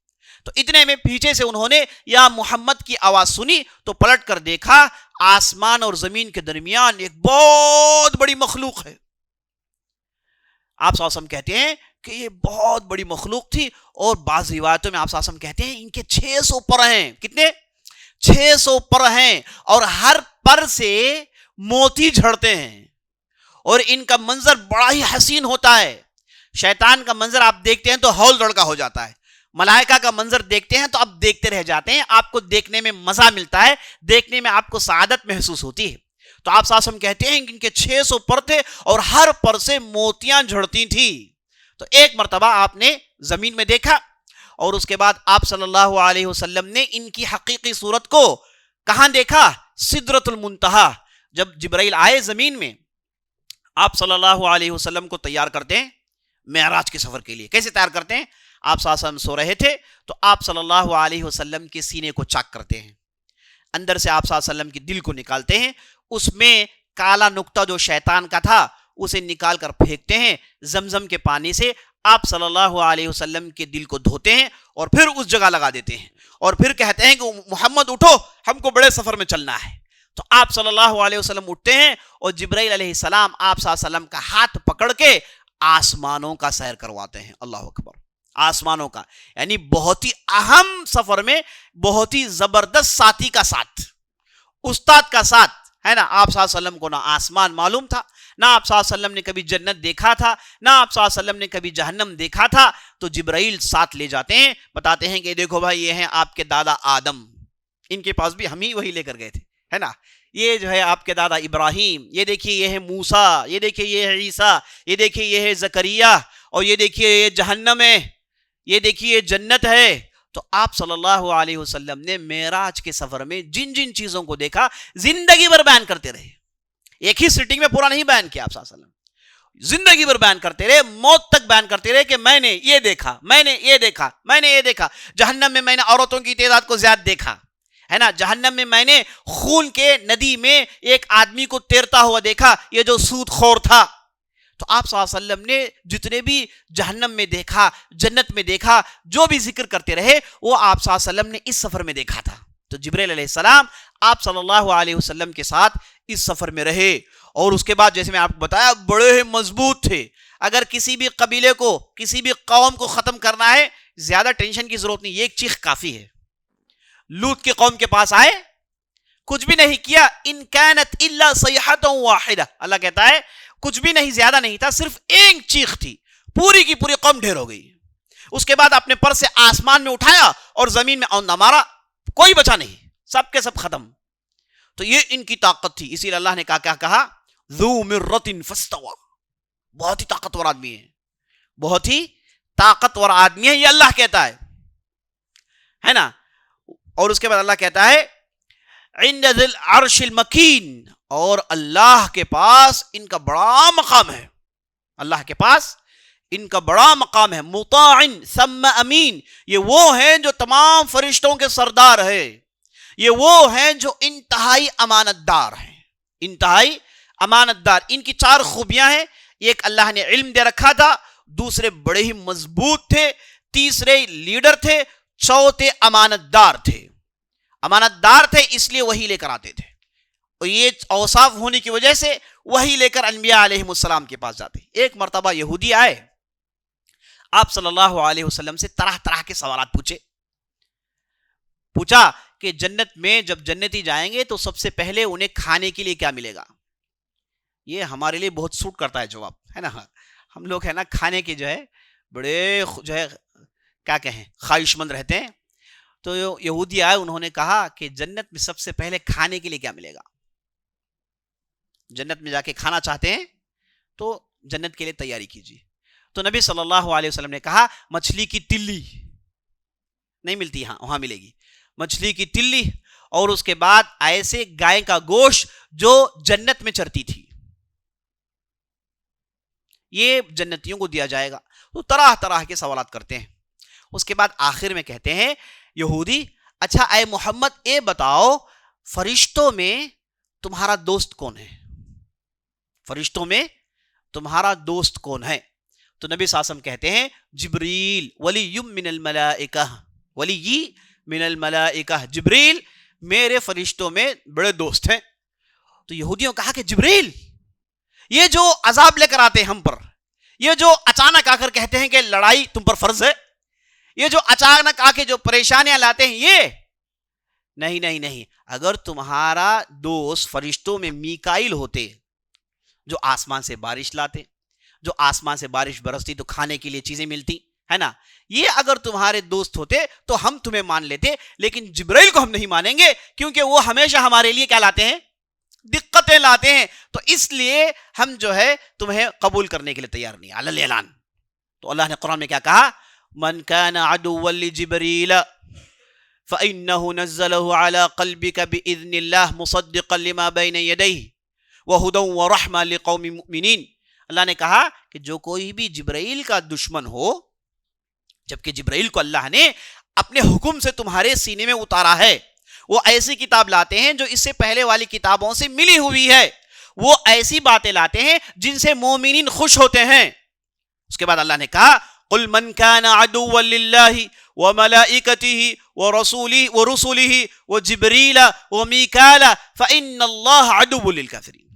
تو اتنے میں پیچھے سے انہوں نے یا محمد کی آواز سنی تو پلٹ کر دیکھا, آسمان اور زمین کے درمیان ایک بہت بڑی مخلوق ہے. آپ صلی اللہ علیہ وسلم کہتے ہیں کہ یہ بہت بڑی مخلوق تھی, اور بعض روایتوں میں آپ صلی اللہ علیہ وسلم کہتے ہیں ان کے 600 پر ہیں. کتنے؟ 600 پر ہیں, اور ہر پر سے موتی جھڑتے ہیں, اور ان کا منظر بڑا ہی حسین ہوتا ہے. شیطان کا منظر آپ دیکھتے ہیں تو ہول دڑکا ہو جاتا ہے, ملائکہ کا منظر دیکھتے ہیں تو آپ دیکھتے رہ جاتے ہیں, آپ کو دیکھنے میں مزہ ملتا ہے, دیکھنے میں آپ کو سعادت محسوس ہوتی ہے. تو آپ صلی اللہ علیہ وسلم کہتے ہیں کہ ان کے 600 پر تھے اور ہر پر سے موتیاں جھڑتی تھی. تو ایک مرتبہ آپ نے زمین میں دیکھا, اور اس کے بعد آپ صلی اللہ علیہ وسلم نے ان کی حقیقی صورت کو کہاں دیکھا؟ سدرۃ المنتہا. جب جبرائیل آئے زمین میں, آپ صلی اللہ علیہ وسلم کو تیار کرتے ہیں معراج کے سفر کے لیے. کیسے تیار کرتے ہیں؟ آپ صلی اللہ علیہ وسلم سو رہے تھے تو آپ صلی اللہ علیہ وسلم کے سینے کو چاک کرتے ہیں، اندر سے آپ صلی اللہ علیہ وسلم کے دل کو نکالتے ہیں، اس میں کالا نقطہ جو شیطان کا تھا اسے نکال کر پھینکتے ہیں، زمزم کے پانی سے آپ صلی اللہ علیہ وسلم کے دل کو دھوتے ہیں اور پھر اس جگہ لگا دیتے ہیں، اور پھر کہتے ہیں کہ محمد اٹھو، ہم کو بڑے سفر میں چلنا ہے۔ تو آپ صلی اللہ علیہ وسلم اٹھتے ہیں اور جبرائیل علیہ السلام آپ صلی اللہ علیہ وسلم کا ہاتھ پکڑ کے آسمانوں کا سیر کرواتے ہیں۔ اللہ اکبر، آسمانوں کا، یعنی بہت ہی اہم سفر میں بہت ہی زبردست ساتھی کا ساتھ، استاد کا ساتھ ہے نا۔ آپ صلی اللہ علیہ وسلم کو نہ آسمان معلوم تھا، نہ آپ صلی اللہ علیہ وسلم نے کبھی جنت دیکھا تھا، نہ آپ صلی اللہ علیہ وسلم نے کبھی جہنم دیکھا تھا، تو جبرائیل ساتھ لے جاتے ہیں، بتاتے ہیں کہ دیکھو بھائی یہ ہیں آپ کے دادا آدم، ان کے پاس بھی ہم ہی وہی لے کر گئے تھے، ہے نا۔ یہ جو ہے آپ کے دادا ابراہیم، یہ دیکھیے یہ ہے موسیٰ، یہ دیکھیے یہ ہے عیسیٰ، یہ دیکھیے یہ ہے زکریا، اور یہ دیکھیے یہ جہنم ہے، یہ دیکھیے یہ جنت ہے۔ تو آپ صلی اللہ علیہ وسلم نے معراج کے سفر میں جن جن چیزوں کو دیکھا زندگی بھر بیان کرتے رہے، ایک ہی سٹنگ میں پورا نہیں بیان کیا آپ صلی اللہ علیہ وسلم، زندگی بھر بیان کرتے رہے، موت تک بیان کرتے رہے کہ میں نے یہ دیکھا، میں نے یہ دیکھا، میں نے یہ دیکھا، جہنم میں میں نے عورتوں کی تعداد کو زیادہ دیکھا، ہے نا، جہنم میں نے خون کے ندی میں ایک آدمی کو تیرتا ہوا دیکھا، یہ جو سود خور تھا۔ تو آپ صلی اللہ علیہ وسلم نے جتنے بھی جہنم میں دیکھا، جنت میں دیکھا، جو بھی ذکر کرتے رہے وہ آپ صلی اللہ علیہ وسلم نے اس سفر میں دیکھا تھا۔ تو جبرائیل علیہ السلام آپ صلی اللہ علیہ وسلم کے ساتھ اس سفر میں رہے، اور اس کے بعد جیسے میں آپ کو بتایا بڑے ہی مضبوط تھے۔ اگر کسی بھی قبیلے کو، کسی بھی قوم کو ختم کرنا ہے، زیادہ ٹینشن کی ضرورت نہیں، ایک چیخ کافی ہے۔ لوط کی قوم کے پاس آئے، کچھ بھی نہیں کیا، ان کانت الا صیحۃ واحدہ، اللہ کہتا ہے کچھ بھی نہیں، زیادہ نہیں تھا، صرف ایک چیخ تھی، پوری کی پوری قوم ڈھیر ہو گئی۔ اس کے بعد اپنے پر سے آسمان میں اٹھایا اور زمین میں اوندا مارا، کوئی بچا نہیں، سب کے سب ختم۔ تو یہ ان کی طاقت تھی، اسی لیے اللہ نے کیا کہا، ذو مرۃ فاستوى، بہت ہی طاقتور آدمی ہے، بہت ہی طاقتور آدمی ہے، یہ اللہ کہتا ہے نا۔ اور اس کے بعد اللہ کہتا ہے عند ذی العرش المکین، اور اللہ کے پاس ان کا بڑا مقام ہے، اللہ کے پاس ان کا بڑا مقام ہے، مطاع ثم امین، یہ وہ ہیں جو تمام فرشتوں کے سردار ہے، یہ وہ ہیں جو انتہائی امانت دار ہیں، انتہائی امانت دار۔ ان کی چار خوبیاں ہیں، ایک اللہ نے علم دے رکھا تھا، دوسرے بڑے ہی مضبوط تھے، تیسرے لیڈر تھے، چوتھے امانت دار تھے۔ امانت دار تھے اس لیے وہی لے کر آتے تھے، اور یہ اوصاف ہونے کی وجہ سے وہی لے کر انبیاء علیہ السلام کے پاس جاتے۔ ایک مرتبہ یہودی آئے، آپ صلی اللہ علیہ وسلم سے طرح طرح کے سوالات پوچھا کہ جنت میں جب جنتی جائیں گے تو سب سے پہلے انہیں کھانے کے لیے کیا ملے گا؟ یہ ہمارے لیے بہت سوٹ کرتا ہے جواب، ہے نا۔ ہم لوگ ہے نا کھانے کے جو ہے بڑے جو ہے کیا کہیں خواہش مند رہتے ہیں۔ تو یہودی آئے، انہوں نے کہا کہ جنت میں سب سے پہلے کھانے کے لیے کیا ملے گا؟ جنت میں جا کے کھانا چاہتے ہیں تو جنت کے لیے تیاری کیجیے۔ تو نبی صلی اللہ علیہ وسلم نے کہا مچھلی کی تلی نہیں ملتی، ہاں وہاں ملے گی مچھلی کی تلی، اور اس کے بعد ایسے گائے کا گوشت جو جنت میں چرتی تھی، یہ جنتیوں کو دیا جائے گا۔ تو طرح طرح کے سوالات کرتے ہیں۔ اس کے بعد آخر میں کہتے ہیں یہودی، اچھا اے محمد اے بتاؤ فرشتوں میں تمہارا دوست کون ہے؟ فرشتوں میں تمہارا دوست کون ہے؟ تو نبی صلی اللہ علیہ وسلم کہتے ہیں جبریل، ولی من الملائکہ، ولی من الملائکہ، جبریل میرے فرشتوں میں بڑے دوست ہیں۔ تو یہودیوں کہا کہ جبریل، یہ جو عذاب لے کر آتے ہیں ہم پر، یہ جو اچانک آ کر کہتے ہیں کہ لڑائی تم پر فرض ہے، یہ جو اچانک آ کے جو پریشانیاں لاتے ہیں، یہ نہیں، اگر تمہارا دوست فرشتوں میں میکائیل ہوتے جو آسمان سے بارش لاتے، جو آسمان سے بارش برستی تو کھانے کے لیے چیزیں ملتی، ہے نا، یہ اگر تمہارے دوست ہوتے تو ہم تمہیں مان لیتے، لیکن جبرائیل کو ہم نہیں مانیں گے کیونکہ وہ ہمیشہ ہمارے لیے کیا لاتے ہیں؟ دقتیں لاتے ہیں، تو اس لیے ہم جو ہے تمہیں قبول کرنے کے لیے تیار نہیں، علی الاعلان۔ تو اللہ نے قرآن میں کیا کہا؟ من كان عدوا لجبريل فإنه نزله على قلبك بإذن الله مصدقا لما بين يديه وهدى ورحمة لقوم مؤمنين۔ اللہ نے کہا کہ جو کوئی بھی جبرائیل کا دشمن ہو، جبکہ جبرائیل کو اللہ نے اپنے حکم سے تمہارے سینے میں اتارا ہے. وہ ایسی کتاب لاتے ہیں جو اس سے پہلے والی کتابوں سے ملی ہوئی ہے. وہ ایسی باتیں لاتے ہیں جن سے مومنین خوش ہوتے ہیں. اس کے بعد اللہ نے کہا قل من كان عدوا لله وملائكته ورسله وجبريل وميكال فإن الله عدو للكافرين.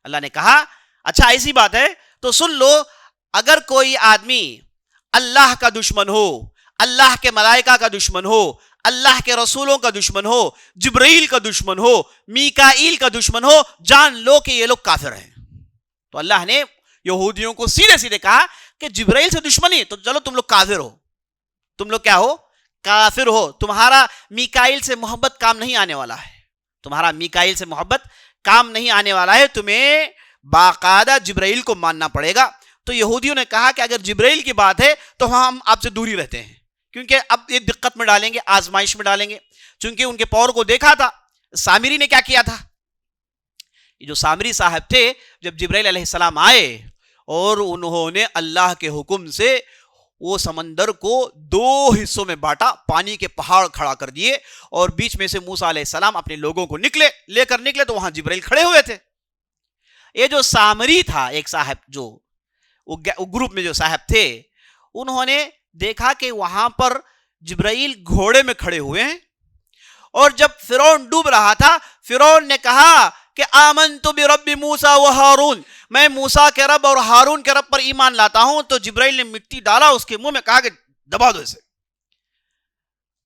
اللہ نے کہا اچھا ایسی بات ہے تو سن لو, اگر کوئی آدمی اللہ کا دشمن ہو, اللہ کے ملائکہ کا دشمن ہو, اللہ کے رسولوں کا دشمن ہو, جبرائیل کا دشمن ہو, میکائیل کا دشمن ہو, جان لو کہ یہ لوگ کافر ہیں. تو اللہ نے یہودیوں کو سیدھے سیدھے کہا کہ جبرائیل سے دشمنی تو چلو تم لوگ کافر ہو, تم لوگ کیا ہو, کافر ہو. تمہارا میکائیل سے محبت کام نہیں آنے والا ہے, تمہارا میکائیل سے محبت کام نہیں آنے والا ہے, تمہیں باقاعدہ جبرائیل کو ماننا پڑے گا. تو یہودیوں نے کہا کہ اگر جبرائیل کی بات ہے تو ہم آپ سے دوری رہتے ہیں, کیونکہ اب یہ دقت میں ڈالیں گے, آزمائش میں ڈالیں گے. چونکہ ان کے پاور کو دیکھا تھا. سامری نے کیا کیا تھا, یہ جو سامری صاحب تھے, جب جبرائیل علیہ السلام آئے اور انہوں نے اللہ کے حکم سے وہ سمندر کو 2 حصوں میں بانٹا, پانی کے پہاڑ کھڑا کر دیے, اور بیچ میں سے موسیٰ علیہ السلام اپنے لوگوں کو لے کر نکلے تو وہاں جبرائیل کھڑے ہوئے تھے. یہ جو سامری تھا ایک صاحب, جو گروپ میں جو صاحب تھے, انہوں نے دیکھا کہ وہاں پر جبرائیل گھوڑے میں کھڑے ہوئے ہیں, اور جب فرعون ڈوب رہا تھا فرعون نے کہا کہ آمنت برب موسیٰ و ہارون, میں موسیٰ کے رب اور ہارون کے رب پر ایمان لاتا ہوں. تو جبرائیل نے مٹی ڈالا اس کے منہ میں, کہا کہ دبا دو اسے.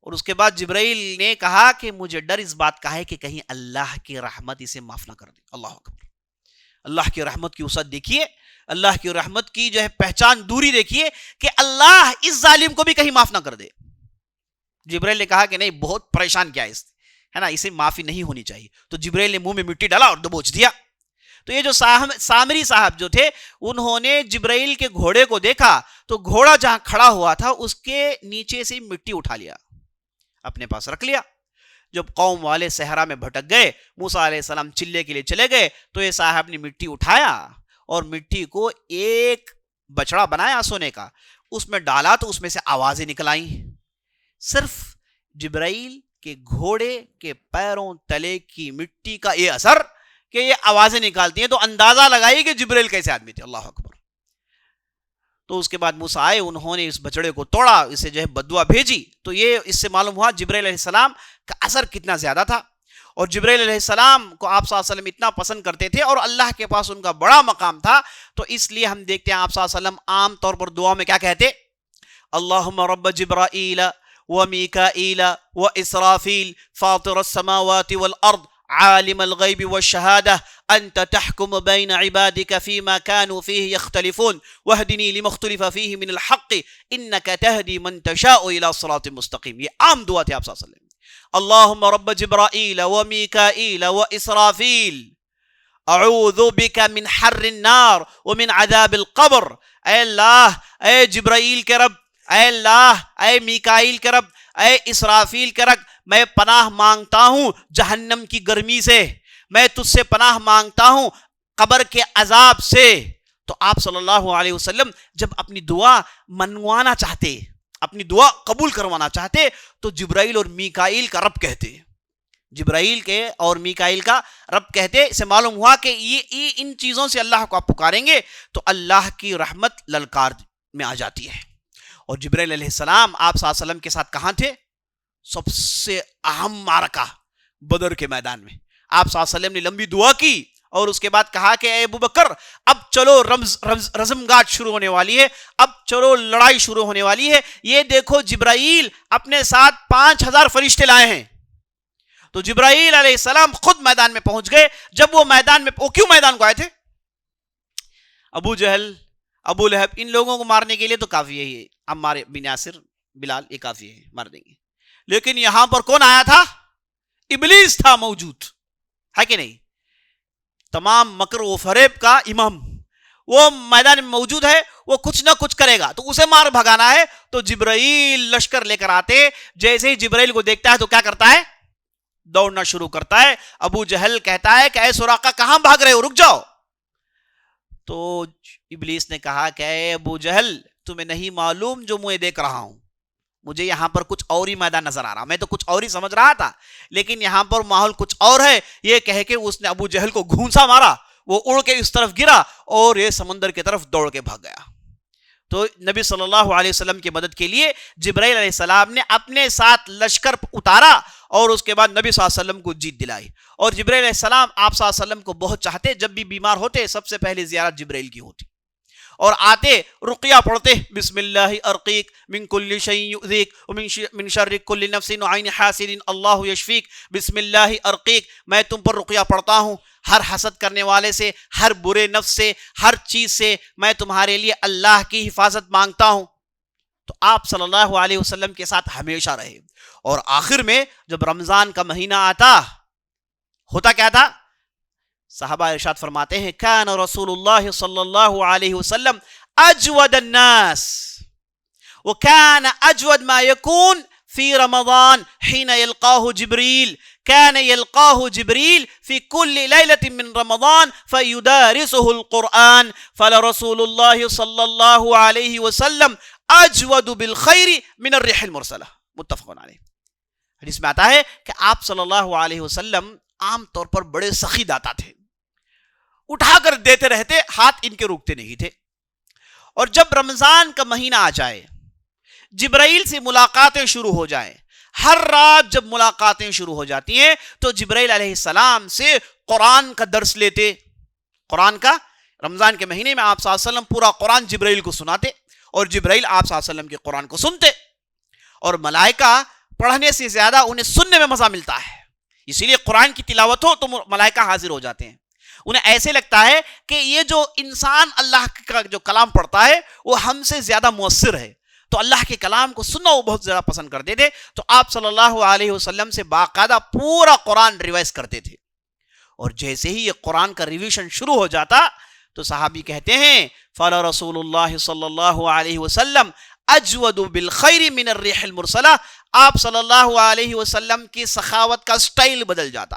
اور اس کے بعد جبرائیل نے کہا کہ مجھے ڈر اس بات کا ہے کہ کہیں اللہ کی رحمت اسے معاف نہ کر دے. اللہ اکبر. اللہ کی رحمت کی وسعت دیکھیے, اللہ کی رحمت کی جو ہے پہچان دوری دیکھیے کہ اللہ اس ظالم کو بھی کہیں معاف نہ کر دے. جبرائیل نے کہا کہ نہیں, بہت پریشان کیا ہے نا, اسے معافی نہیں ہونی چاہیے. تو جبرائیل نے منہ میں مٹی ڈالا اور دبوچ دیا. تو یہ جو سامری صاحب جو تھے, انہوں نے جبرائیل کے گھوڑے کو دیکھا تو گھوڑا جہاں کھڑا ہوا تھا اس کے نیچے سے مٹی اٹھا لیا, اپنے پاس رکھ لیا. جب قوم والے صحرا میں بھٹک گئے, موسیٰ علیہ السلام چلے کے لیے چلے گئے, تو یہ صاحب نے مٹی اٹھایا اور مٹی کو ایک بچڑا بنایا سونے کا, اس میں ڈالا تو اس میں سے آوازیں نکل آئیں. صرف جبرائیل کے گھوڑے کے پیروں تلے کی مٹی کا یہ اثر کہ یہ آوازیں نکالتی ہیں, تو اندازہ لگائی کہ جبرائیل کیسے آدمی تھے. اللہ اکبر. تو اس کے بعد موسیٰ آئے, انہوں نے اس بچڑے کو توڑا, اسے جو ہے بددعا بھیجی. تو یہ اس سے معلوم ہوا جبرائیل علیہ السلام کا اثر کتنا زیادہ تھا, اور جبرائیل علیہ السلام کو آپ صلی اللہ علیہ وسلم اتنا پسند کرتے تھے, اور اللہ کے پاس ان کا بڑا مقام تھا. تو اس لیے ہم دیکھتے ہیں آپ صلی اللہ علیہ وسلم عام طور پر دعا میں کیا کہتے, اللہم رب جبرائیل ومیکائیل واسرافیل فاطر السماوات والارض عالم الغیب والشہادہ انت تحکم بین عبادک فیما كانوا فیہ یختلفون واہدنی لما اختلف فیہ من الحق انک تہدی من تشاء الى صراط مستقیم. یہ عام دعا تھی آپ صلی اللہ علیہ وسلم. اللہم رب جبرائیل ومیکائیل واسرافیل اعوذ بک من حر النار ومن عذاب القبر. اے اللہ, اے جبرائیل کے رب, اے اللہ, اے میکائیل کے رب, اے اسرافیل کے رب, میں پناہ مانگتا ہوں جہنم کی گرمی سے, میں تجھ سے پناہ مانگتا ہوں قبر کے عذاب سے. تو آپ صلی اللہ علیہ وسلم جب اپنی دعا منوانا چاہتے, اپنی دعا قبول کروانا چاہتے, تو جبرائیل اور میکائیل کا رب کہتے, جبرائیل کے اور میکائیل کا رب کہتے. اسے معلوم ہوا کہ یہ ان چیزوں سے اللہ کو آپ پکاریں گے تو اللہ کی رحمت للکار میں آ جاتی ہے. اور جبرائیل علیہ السلام آپ صلی اللہ علیہ وسلم کے ساتھ کہاں تھے, سب سے اہم معرکہ بدر کے میدان میں. آپ صلی اللہ علیہ وسلم نے لمبی دعا کی اور اس کے بعد کہا کہ اے ابو بکر, اب چلو رزمگاٹ شروع ہونے والی ہے, اب چلو لڑائی شروع ہونے والی ہے. یہ دیکھو جبرائیل اپنے ساتھ 5000 فرشتے لائے ہیں. تو جبرائیل علیہ السلام خود میدان میں پہنچ گئے. جب وہ میدان میں, وہ کیوں میدان کو آئے تھے, ابو جہل, ابو لہب, ان لوگوں کو مارنے کے لیے تو کافی ہے یہ عمار بن یاسر, بلال, یہ کافی ہے, مار دیں گے. لیکن یہاں پر کون آیا تھا, ابلیس تھا موجود, ہے کہ نہیں. تمام مکر و فریب کا امام وہ میدان میں موجود ہے, وہ کچھ نہ کچھ کرے گا, تو اسے مار بھگانا ہے. تو جبرائیل لشکر لے کر آتے, جیسے ہی جبرائیل کو دیکھتا ہے تو کیا کرتا ہے, دوڑنا شروع کرتا ہے. ابو جہل کہتا ہے کہ اے سراقہ کہاں بھاگ رہے ہو, رک جاؤ. تو ابلیس نے کہا کہ اے ابو جہل, تمہیں نہیں معلوم جو میں دیکھ رہا ہوں. مجھے یہاں پر کچھ اور ہی میدان نظر آ رہا, میں تو کچھ اور ہی سمجھ رہا تھا, لیکن یہاں پر ماحول کچھ اور ہے. یہ کہہ کے اس نے ابو جہل کو گھونسا مارا, وہ اڑ کے اس طرف گرا اور یہ سمندر کی طرف دوڑ کے بھاگ گیا. تو نبی صلی اللہ علیہ وسلم کی مدد کے لیے جبرائیل علیہ السلام نے اپنے ساتھ لشکر اتارا اور اس کے بعد نبی صلی اللہ علیہ وسلم کو جیت دلائی. اور جبرائیل علیہ السلام آپ صلی اللہ علیہ وسلم کو بہت چاہتے, جب بھی بیمار ہوتے سب سے پہلے زیارت جبرائیل کی ہوتی, اور آتے رقیہ پڑھتے, بسم اللہ ارقیک من کل شیء یؤذیک ومن شر کل نفس وعین حاسد اللہ یشفیک. بسم اللہ ارقیک, میں تم پر رقیہ پڑھتا ہوں ہر حسد کرنے والے سے, ہر برے نفس سے, ہر چیز سے میں تمہارے لیے اللہ کی حفاظت مانگتا ہوں. تو آپ صلی اللہ علیہ وسلم کے ساتھ ہمیشہ رہے. اور آخر میں جب رمضان کا مہینہ آتا, ہوتا کیا تھا؟ صحابہ ارشاد فرماتے ہیں کان رسول اللہ صلی اللہ علیہ وسلم اجود الناس وكان اجود ما يكون في رمضان حين يلقاه جبريل. كان يلقاه جبريل في كل ليلة من رمضان فيدارسه القرآن. فلرسول الله صلى الله عليه وسلم اجود بالخير من الريح المرسلة. متفق علیہ. حدیث میں آتا ہے کہ آپ صلی اللہ علیہ وسلم عام طور پر بڑے سخی داتا تھے, اٹھا کر دیتے رہتے, ہاتھ ان کے رکتے نہیں تھے. اور جب رمضان کا مہینہ آ جائے, جبرائیل سے ملاقاتیں شروع ہو جائیں, ہر رات جب ملاقاتیں شروع ہو جاتی ہیں تو جبرائیل علیہ السلام سے قرآن کا درس لیتے. قرآن کا رمضان کے مہینے میں آپ صلی اللہ علیہ وسلم پورا قرآن جبرائیل کو سناتے اور جبرائیل آپ صلی اللہ علیہ وسلم کے قرآن کو سنتے. اور ملائکہ پڑھنے سے زیادہ انہیں سننے میں مزہ ملتا ہے, اسی لیے قرآن کی تلاوت ہو تو ملائکہ حاضر ہو جاتے ہیں. انہیں ایسے لگتا ہے کہ یہ جو انسان اللہ کا جو کلام پڑھتا ہے وہ ہم سے زیادہ مؤثر ہے, تو اللہ کے کلام کو سننا وہ بہت زیادہ پسند کرتے تھے. تو آپ صلی اللہ علیہ وسلم سے باقاعدہ پورا قرآن ریوائز کرتے تھے. اور جیسے ہی یہ قرآن کا ریویژن شروع ہو جاتا تو صحابی کہتے ہیں فَلَا رسول اللہ صلی اللہ علیہ وسلم اجود بالخیر من الريح المرسلہ. آپ صلی اللہ علیہ وسلم کی سخاوت کا سٹائل بدل جاتا.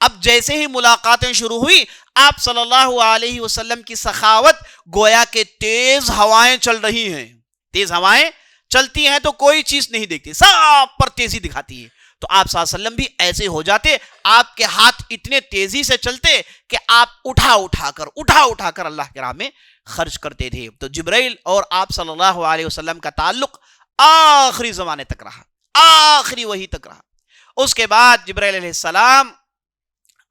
اب جیسے ہی ملاقاتیں شروع ہوئی آپ صلی اللہ علیہ وسلم کی سخاوت گویا کہ تیز ہوائیں چل رہی ہیں. تیز ہوائیں چلتی ہیں تو کوئی چیز نہیں دیکھتی, سب پر تیزی دکھاتی ہے. تو آپ صلی اللہ علیہ وسلم بھی ایسے ہو جاتے, آپ کے ہاتھ اتنے تیزی سے چلتے کہ آپ اٹھا کر اللہ کے راہ میں خرچ کرتے تھے. تو جبرائیل اور آپ صلی اللہ علیہ وسلم کا تعلق آخری زمانے تک رہا, آخری وحی تک رہا. اس کے بعد جبرائیل علیہ السلام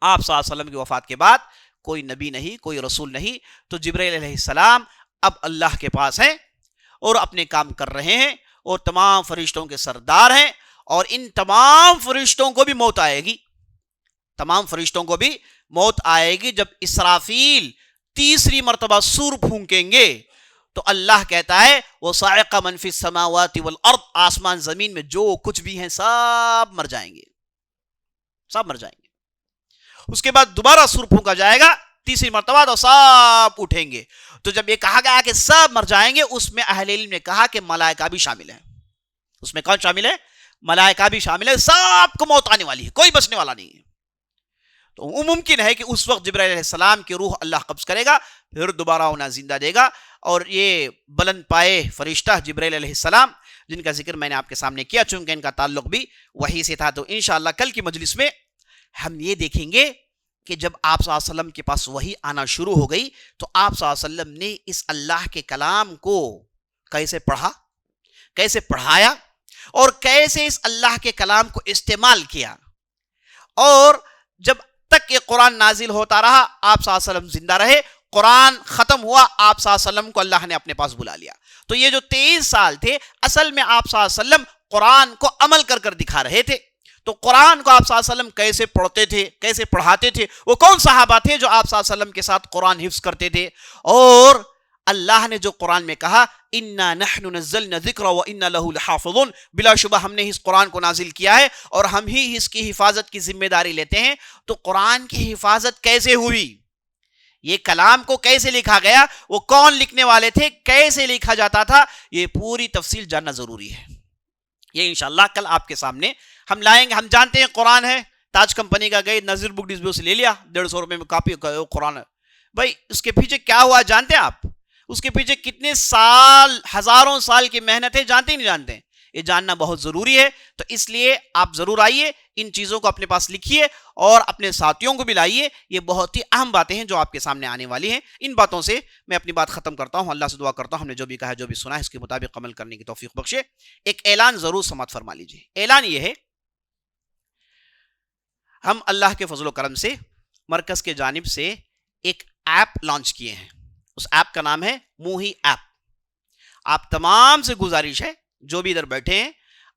آپ صلی اللہ علیہ وسلم کی وفات کے بعد کوئی نبی نہیں, کوئی رسول نہیں, تو جبرائیل علیہ السلام اب اللہ کے پاس ہیں اور اپنے کام کر رہے ہیں اور تمام فرشتوں کے سردار ہیں. اور ان تمام فرشتوں کو بھی موت آئے گی, تمام فرشتوں کو بھی موت آئے گی. جب اسرافیل تیسری مرتبہ سور پھونکیں گے تو اللہ کہتا ہے وَصَعِقَ مَنْ فِي السَّمَاوَاتِ وَالْأَرْضِ, آسمان زمین میں جو کچھ بھی ہیں سب مر جائیں گے, سب مر جائیں گے. اس کے بعد دوبارہ سور پھونکا جائے گا تیسری مرتبہ تو سب اٹھیں گے. تو جب یہ کہا گیا کہ سب مر جائیں گے, اس میں اہل علم نے کہا کہ ملائکہ بھی شامل ہیں. اس میں کون شامل ہے؟ ملائکہ بھی شامل ہے. سب کو موت آنے والی ہے, کوئی بچنے والا نہیں ہے. تو ممکن ہے کہ اس وقت جبرائیل علیہ السلام کی روح اللہ قبض کرے گا, پھر دوبارہ انہیں زندہ دے گا. اور یہ بلند پائے فرشتہ جبرائیل علیہ السلام جن کا ذکر میں نے آپ کے سامنے کیا, چونکہ ان کا تعلق بھی وحی سے تھا, تو انشاءاللہ کل کی مجلس میں ہم یہ دیکھیں گے کہ جب آپ صلی اللہ علیہ وسلم کے پاس وحی آنا شروع ہو گئی تو آپ صلی اللہ علیہ وسلم نے اس اللہ کے کلام کو کیسے پڑھا, کیسے پڑھایا, اور کیسے اس اللہ کے کلام کو استعمال کیا. اور جب تک یہ قرآن نازل ہوتا رہا آپ صلی اللہ علیہ وسلم زندہ رہے, قرآن ختم ہوا آپ صلی اللہ علیہ وسلم کو اللہ نے اپنے پاس بلا لیا. تو یہ جو 23 سال تھے اصل میں آپ صلی اللہ علیہ وسلم قرآن کو عمل کر کر دکھا رہے تھے. تو قرآن کو آپ صلی اللہ علیہ وسلم کیسے پڑھتے تھے, کیسے پڑھاتے تھے, وہ کون صحابہ تھے جو آپ صلی اللہ علیہ وسلم کے ساتھ قرآن حفظ کرتے تھے. اور اللہ نے جو قرآن میں کہا اِنَّا نَحْنُ نَزَّلْنَا ذِكْرَ وَإِنَّا لَهُ لَحَافِظُونَ, بلا شبہ ہم نے اس قرآن کو نازل کیا ہے اور ہم ہی اس کی حفاظت کی ذمہ داری لیتے ہیں. تو قرآن کی حفاظت کیسے ہوئی, یہ کلام کو کیسے لکھا گیا, وہ کون لکھنے والے تھے, کیسے لکھا جاتا تھا, یہ پوری تفصیل جاننا ضروری ہے. یہ انشاءاللہ کل آپ کے سامنے ہم لائیں گے. ہم جانتے ہیں قرآن ہے, تاج کمپنی کا گئے نظیر بک ڈسپو سے لے لیا, 150 روپے میں کاپی قرآن ہے. بھائی اس کے پیچھے کیا ہوا جانتے ہیں آپ؟ اس کے پیچھے کتنے سال، ہزاروں سال کی محنت ہے، جانتے ہی نہیں جانتے ہیں. یہ جاننا بہت ضروری ہے. تو اس لیے آپ ضرور آئیے، ان چیزوں کو اپنے پاس لکھیے اور اپنے ساتھیوں کو بھی لائیے. یہ بہت ہی اہم باتیں ہیں جو آپ کے سامنے آنے والی ہیں. ان باتوں سے میں اپنی بات ختم کرتا ہوں. اللہ سے دعا کرتا ہوں ہم نے جو بھی کہا، جو بھی سنا ہے، اس کے مطابق عمل کرنے کی توفیق بخشے. ایک اعلان ضرور سماعت فرما لیجیے. اعلان یہ ہے، ہم اللہ کے فضل و کرم سے مرکز کے جانب سے ایک ایپ لانچ کیے ہیں. اس ایپ کا نام ہے موہی ایپ. آپ تمام سے گزارش ہے، جو بھی ادھر بیٹھے ہیں،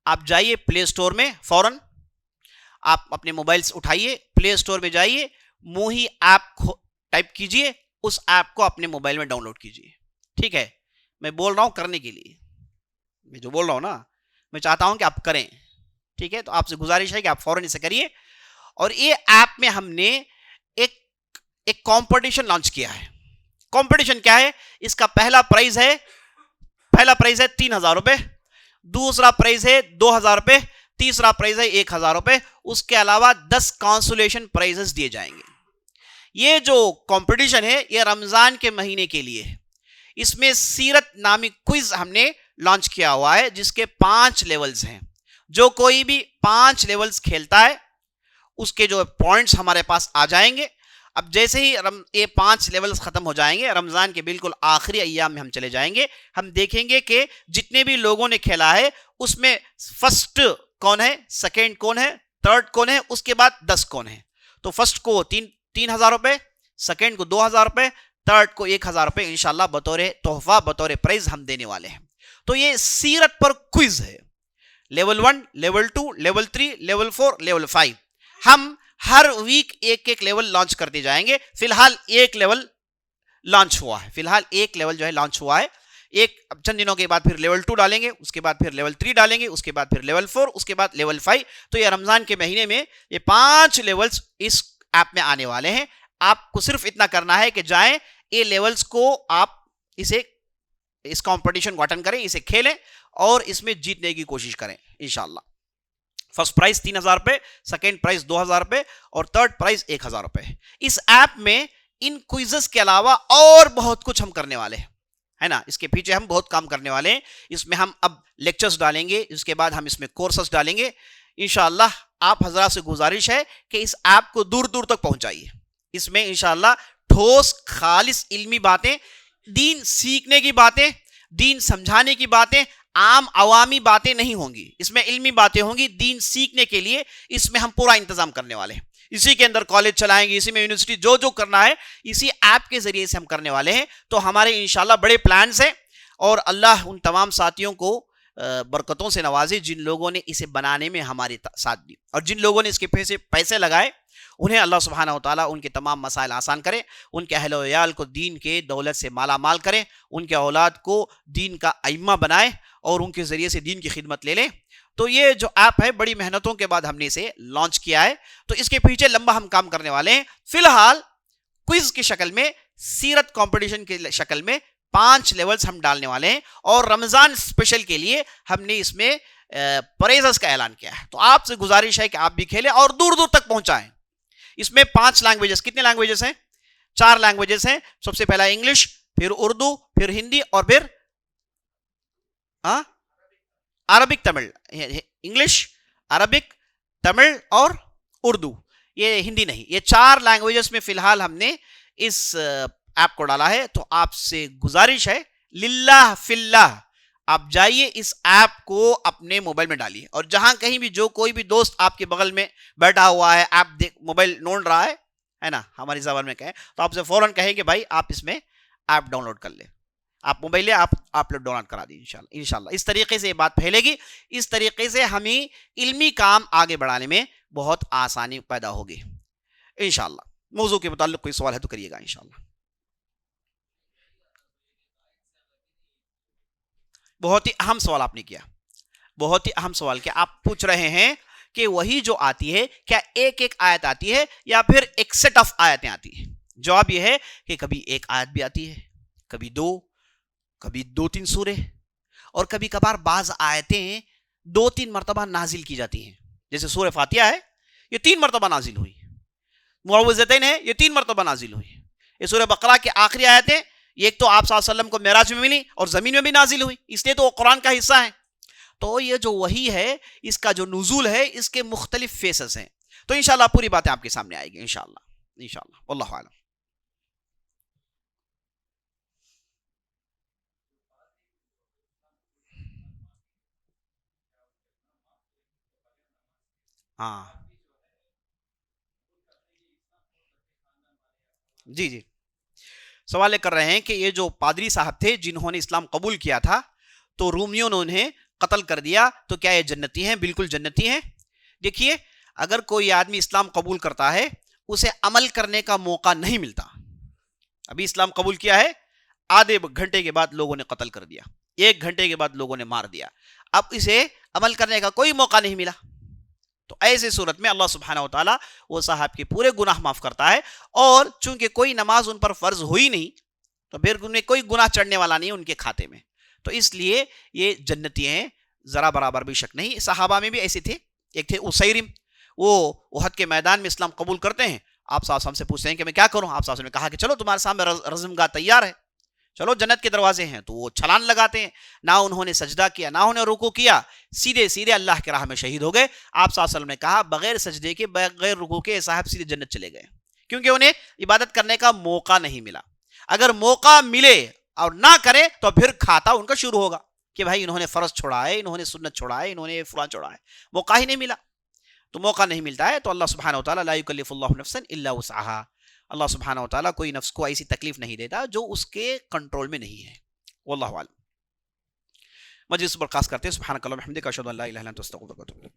آپ جائیے پلے سٹور میں، فوراً آپ اپنے موبائلز اٹھائیے، پلے سٹور میں جائیے، موہی ایپ ٹائپ کیجئے، اس ایپ کو اپنے موبائل میں ڈاؤن لوڈ کیجئے. ٹھیک ہے، میں بول رہا ہوں کرنے کے لیے، میں جو بول رہا ہوں نا، میں چاہتا ہوں کہ آپ کریں. ٹھیک ہے، تو آپ سے گزارش ہے کہ آپ فوراً اسے کریے. اور یہ ایپ میں ہم نے ایک کمپٹیشن لانچ کیا ہے. کمپٹیشن کیا ہے؟ اس کا پہلا پرائز ہے 3,000 روپے، دوسرا پرائز ہے 2,000 روپے، تیسرا پرائز ہے 1,000 روپے. اس کے علاوہ 10 کانسولیشن پرائزز دیے جائیں گے. یہ جو کمپٹیشن ہے یہ رمضان کے مہینے کے لیے ہے. اس میں سیرت نامی کوئز ہم نے لانچ کیا ہوا ہے، جس کے 5 لیولز ہیں. جو کوئی بھی 5 لیولز کھیلتا ہے اس کے جو پوائنٹس ہمارے پاس آ جائیں گے. اب جیسے ہی یہ 5 لیولز ختم ہو جائیں گے، رمضان کے بالکل آخری ایام میں ہم چلے جائیں گے، ہم دیکھیں گے کہ جتنے بھی لوگوں نے کھیلا ہے اس میں فرسٹ کون ہے، سیکنڈ کون ہے، تھرڈ کون ہے، اس کے بعد 10 کون ہے. تو فرسٹ کو 3,000 روپے، سیکنڈ کو 2,000 روپے، تھرڈ کو 1,000 روپے انشاءاللہ بطور تحفہ، بطور پرائز ہم دینے والے ہیں. تو یہ سیرت پر کوئز ہے، level 1، level 2، level 3، level 4، level 5. ہم ہر ویک ایک لیول لانچ کرتے جائیں گے. فی الحال ایک لیول لانچ ہوا ہے. ایک چند دنوں کے بعد پھر لیول 2 ڈالیں گے، اس کے بعد پھر لیول 3 ڈالیں گے، اس کے بعد پھر لیول 4، اس کے بعد لیول 5. تو یہ رمضان کے مہینے میں یہ 5 لیولز اس ایپ میں آنے والے ہیں. آپ کو صرف اتنا کرنا ہے کہ جائیں، یہ لیولز کو آپ اس کمپٹیشن کو اٹینڈ کریں، اسے کھیلیں اور اس میں جیتنے کی کوشش کریں انشاءاللہ. فرسٹ پرائز 3,000 روپے، سیکنڈ پرائز 2,000 روپے اور تھرڈ پرائز 1,000 روپے. اس ایپ میں ان کوئزز کے علاوہ اور بہت کچھ ہم کرنے والے ہیں، ہے نا. اس کے پیچھے ہم بہت کام کرنے والے ہیں. اس میں ہم اب لیکچرز ڈالیں گے، اس کے بعد ہم اس میں کورسز ڈالیں گے انشاءاللہ. آپ حضرات سے گزارش ہے کہ اس ایپ کو دور دور تک پہنچائیے. اس میں انشاءاللہ ٹھوس خالص علمی باتیں، دین سیکھنے کی باتیں، دین سمجھانے کی باتیں، عام عوامی باتیں نہیں ہوں گی. اس میں علمی باتیں ہوں گی. دین سیکھنے کے لیے اس میں ہم پورا انتظام کرنے والے ہیں. اسی کے اندر کالج چلائیں گے، اسی میں یونیورسٹی، جو کرنا ہے اسی ایپ کے ذریعے سے ہم کرنے والے ہیں. تو ہمارے انشاءاللہ بڑے پلانز ہیں اور اللہ ان تمام ساتھیوں کو برکتوں سے نوازے جن لوگوں نے اسے بنانے میں ہمارے ساتھ دی، اور جن لوگوں نے اس کے پیسے لگائے انہیں اللہ سبحانہ وتعالیٰ ان کے تمام مسائل آسان کرے. ان کے اہل و عیال کو دین کے دولت سے مالا مال کرے. ان کے اولاد کو دین کا ائمہ بنائے اور ان کے ذریعے سے دین کی خدمت لے لیں. تو یہ جو ایپ ہے بڑی محنتوں کے بعد ہم نے اسے لانچ کیا ہے. تو اس کے پیچھے لمبا ہم کام کرنے والے ہیں. فی الحال کوئز کی شکل میں، سیرت کمپٹیشن کی شکل میں 5 لیولز ہم ڈالنے والے ہیں. اور رمضان اسپیشل کے لیے ہم نے اس میں پرائزز کا اعلان کیا ہے. تو آپ سے گزارش ہے کہ آپ بھی کھیلیں اور دور دور تک پہنچائیں. اس میں 5 لینگویجز، کتنے لینگویجز ہیں؟ 4 لینگویجز ہیں. سب سے پہلا انگلش، پھر اردو، پھر ہندی اور پھر Arabic Tamil. English, Arabic, Tamil اور اردو. یہ ہندی نہیں. یہ 4 لینگویجز میں فی الحال ہم نے اس ایپ کو ڈالا ہے. تو آپ سے گزارش ہے للہ فی اللہ، آپ جائیے اس ایپ کو اپنے موبائل میں ڈالیے. اور جہاں کہیں بھی جو کوئی بھی دوست آپ کے بغل میں بیٹھا ہوا ہے، ایپ موبائل ڈھونڈ رہا ہے نا، ہماری زبان میں کہیں تو آپ سے فوراً کہیں کہ بھائی آپ اس میں ایپ ڈاؤن لوڈ کر لیں. آپ موبائل لے، آپ لوگ ڈاؤن لوڈ کرا دیں انشاءاللہ. اس طریقے سے یہ بات پھیلے گی. اس طریقے سے ہمیں علمی کام آگے بڑھانے میں بہت آسانی پیدا ہوگی انشاءاللہ. موضوع کے متعلق کوئی سوال ہے تو کریے گا انشاءاللہ. بہت ہی اہم سوال آپ نے کیا، بہت ہی اہم سوال کیا. آپ پوچھ رہے ہیں کہ وہی جو آتی ہے کیا ایک آیت آتی ہے یا پھر ایک سیٹ آف آیتیں آتی ہیں؟ جواب یہ ہے کہ کبھی ایک آیت بھی آتی ہے، کبھی 2-3 سورے، اور کبھی کبھار بعض آیتیں 2-3 مرتبہ نازل کی جاتی ہیں. جیسے سورہ فاتحہ ہے، یہ 3 مرتبہ نازل ہوئی. معوذتین ہے، یہ 3 مرتبہ نازل ہوئی. یہ سورہ بقرہ کے آخری آیتیں یہ ایک تو آپ صلی اللہ علیہ وسلم کو معراج میں ملی اور زمین میں بھی نازل ہوئی، اس لیے تو وہ قرآن کا حصہ ہے. تو یہ جو وحی ہے اس کا جو نزول ہے اس کے مختلف فیسز ہیں. تو انشاءاللہ پوری باتیں آپ کے سامنے آئے گی انشاءاللہ واللہ اعلم. ہاں جی سوال یہ کر رہے ہیں کہ یہ جو پادری صاحب تھے جنہوں نے اسلام قبول کیا تھا تو رومیوں نے انہیں قتل کر دیا، تو کیا یہ جنتی ہیں؟ بالکل جنتی ہیں. دیکھیے اگر کوئی آدمی اسلام قبول کرتا ہے اسے عمل کرنے کا موقع نہیں ملتا. ابھی اسلام قبول کیا ہے، آدھے گھنٹے کے بعد لوگوں نے قتل کر دیا، 1 گھنٹے کے بعد لوگوں نے مار دیا، اب اسے عمل کرنے کا کوئی موقع نہیں ملا. تو ایسے صورت میں اللہ سبحانہ و تعالیٰ وہ صاحب کے پورے گناہ معاف کرتا ہے. اور چونکہ کوئی نماز ان پر فرض ہوئی نہیں تو پھر ان میں کوئی گناہ چڑھنے والا نہیں ان کے کھاتے میں، تو اس لیے یہ جنتی ہیں، ذرا برابر بھی شک نہیں. صحابہ میں بھی ایسے تھے، ایک تھے اسیرم، وہ احد کے میدان میں اسلام قبول کرتے ہیں. آپ صلی اللہ علیہ وسلم سے پوچھتے ہیں کہ میں کیا کروں؟ آپ صلی اللہ علیہ وسلم نے کہا کہ چلو تمہارے سامنے رزم گاہ تیار ہے، چلو جنت کے دروازے ہیں. تو وہ چھلان لگاتے ہیں، نہ انہوں نے سجدہ کیا نہ انہوں نے رکوع کیا، سیدھے اللہ کے راہ میں شہید ہو گئے. آپ صلی اللہ علیہ وسلم نے کہا بغیر سجدے کے بغیر رکوع کے صاحب سیدھے جنت چلے گئے، کیونکہ انہیں عبادت کرنے کا موقع نہیں ملا. اگر موقع ملے اور نہ کرے تو پھر کھاتا ان کا شروع ہوگا کہ بھائی انہوں نے فرض چھوڑا ہے، انہوں نے سنت چھوڑا ہے، انہوں نے فلاں چھوڑا ہے. موقع ہی نہیں ملا، تو موقع نہیں ملتا ہے. تو اللہ سبحانہ و تعالیٰ لا یکلف اللہ نفسا الا وسعها، اللہ سبحانہ و تعالیٰ کوئی نفس کو ایسی تکلیف نہیں دیتا جو اس کے کنٹرول میں نہیں ہے. واللہ اعلم. مجلس برخاست کرتے ہیں. سبحانک اللہم وبحمدک اشہد ان لا الہ الا انت استغفرک و اتوب الیک.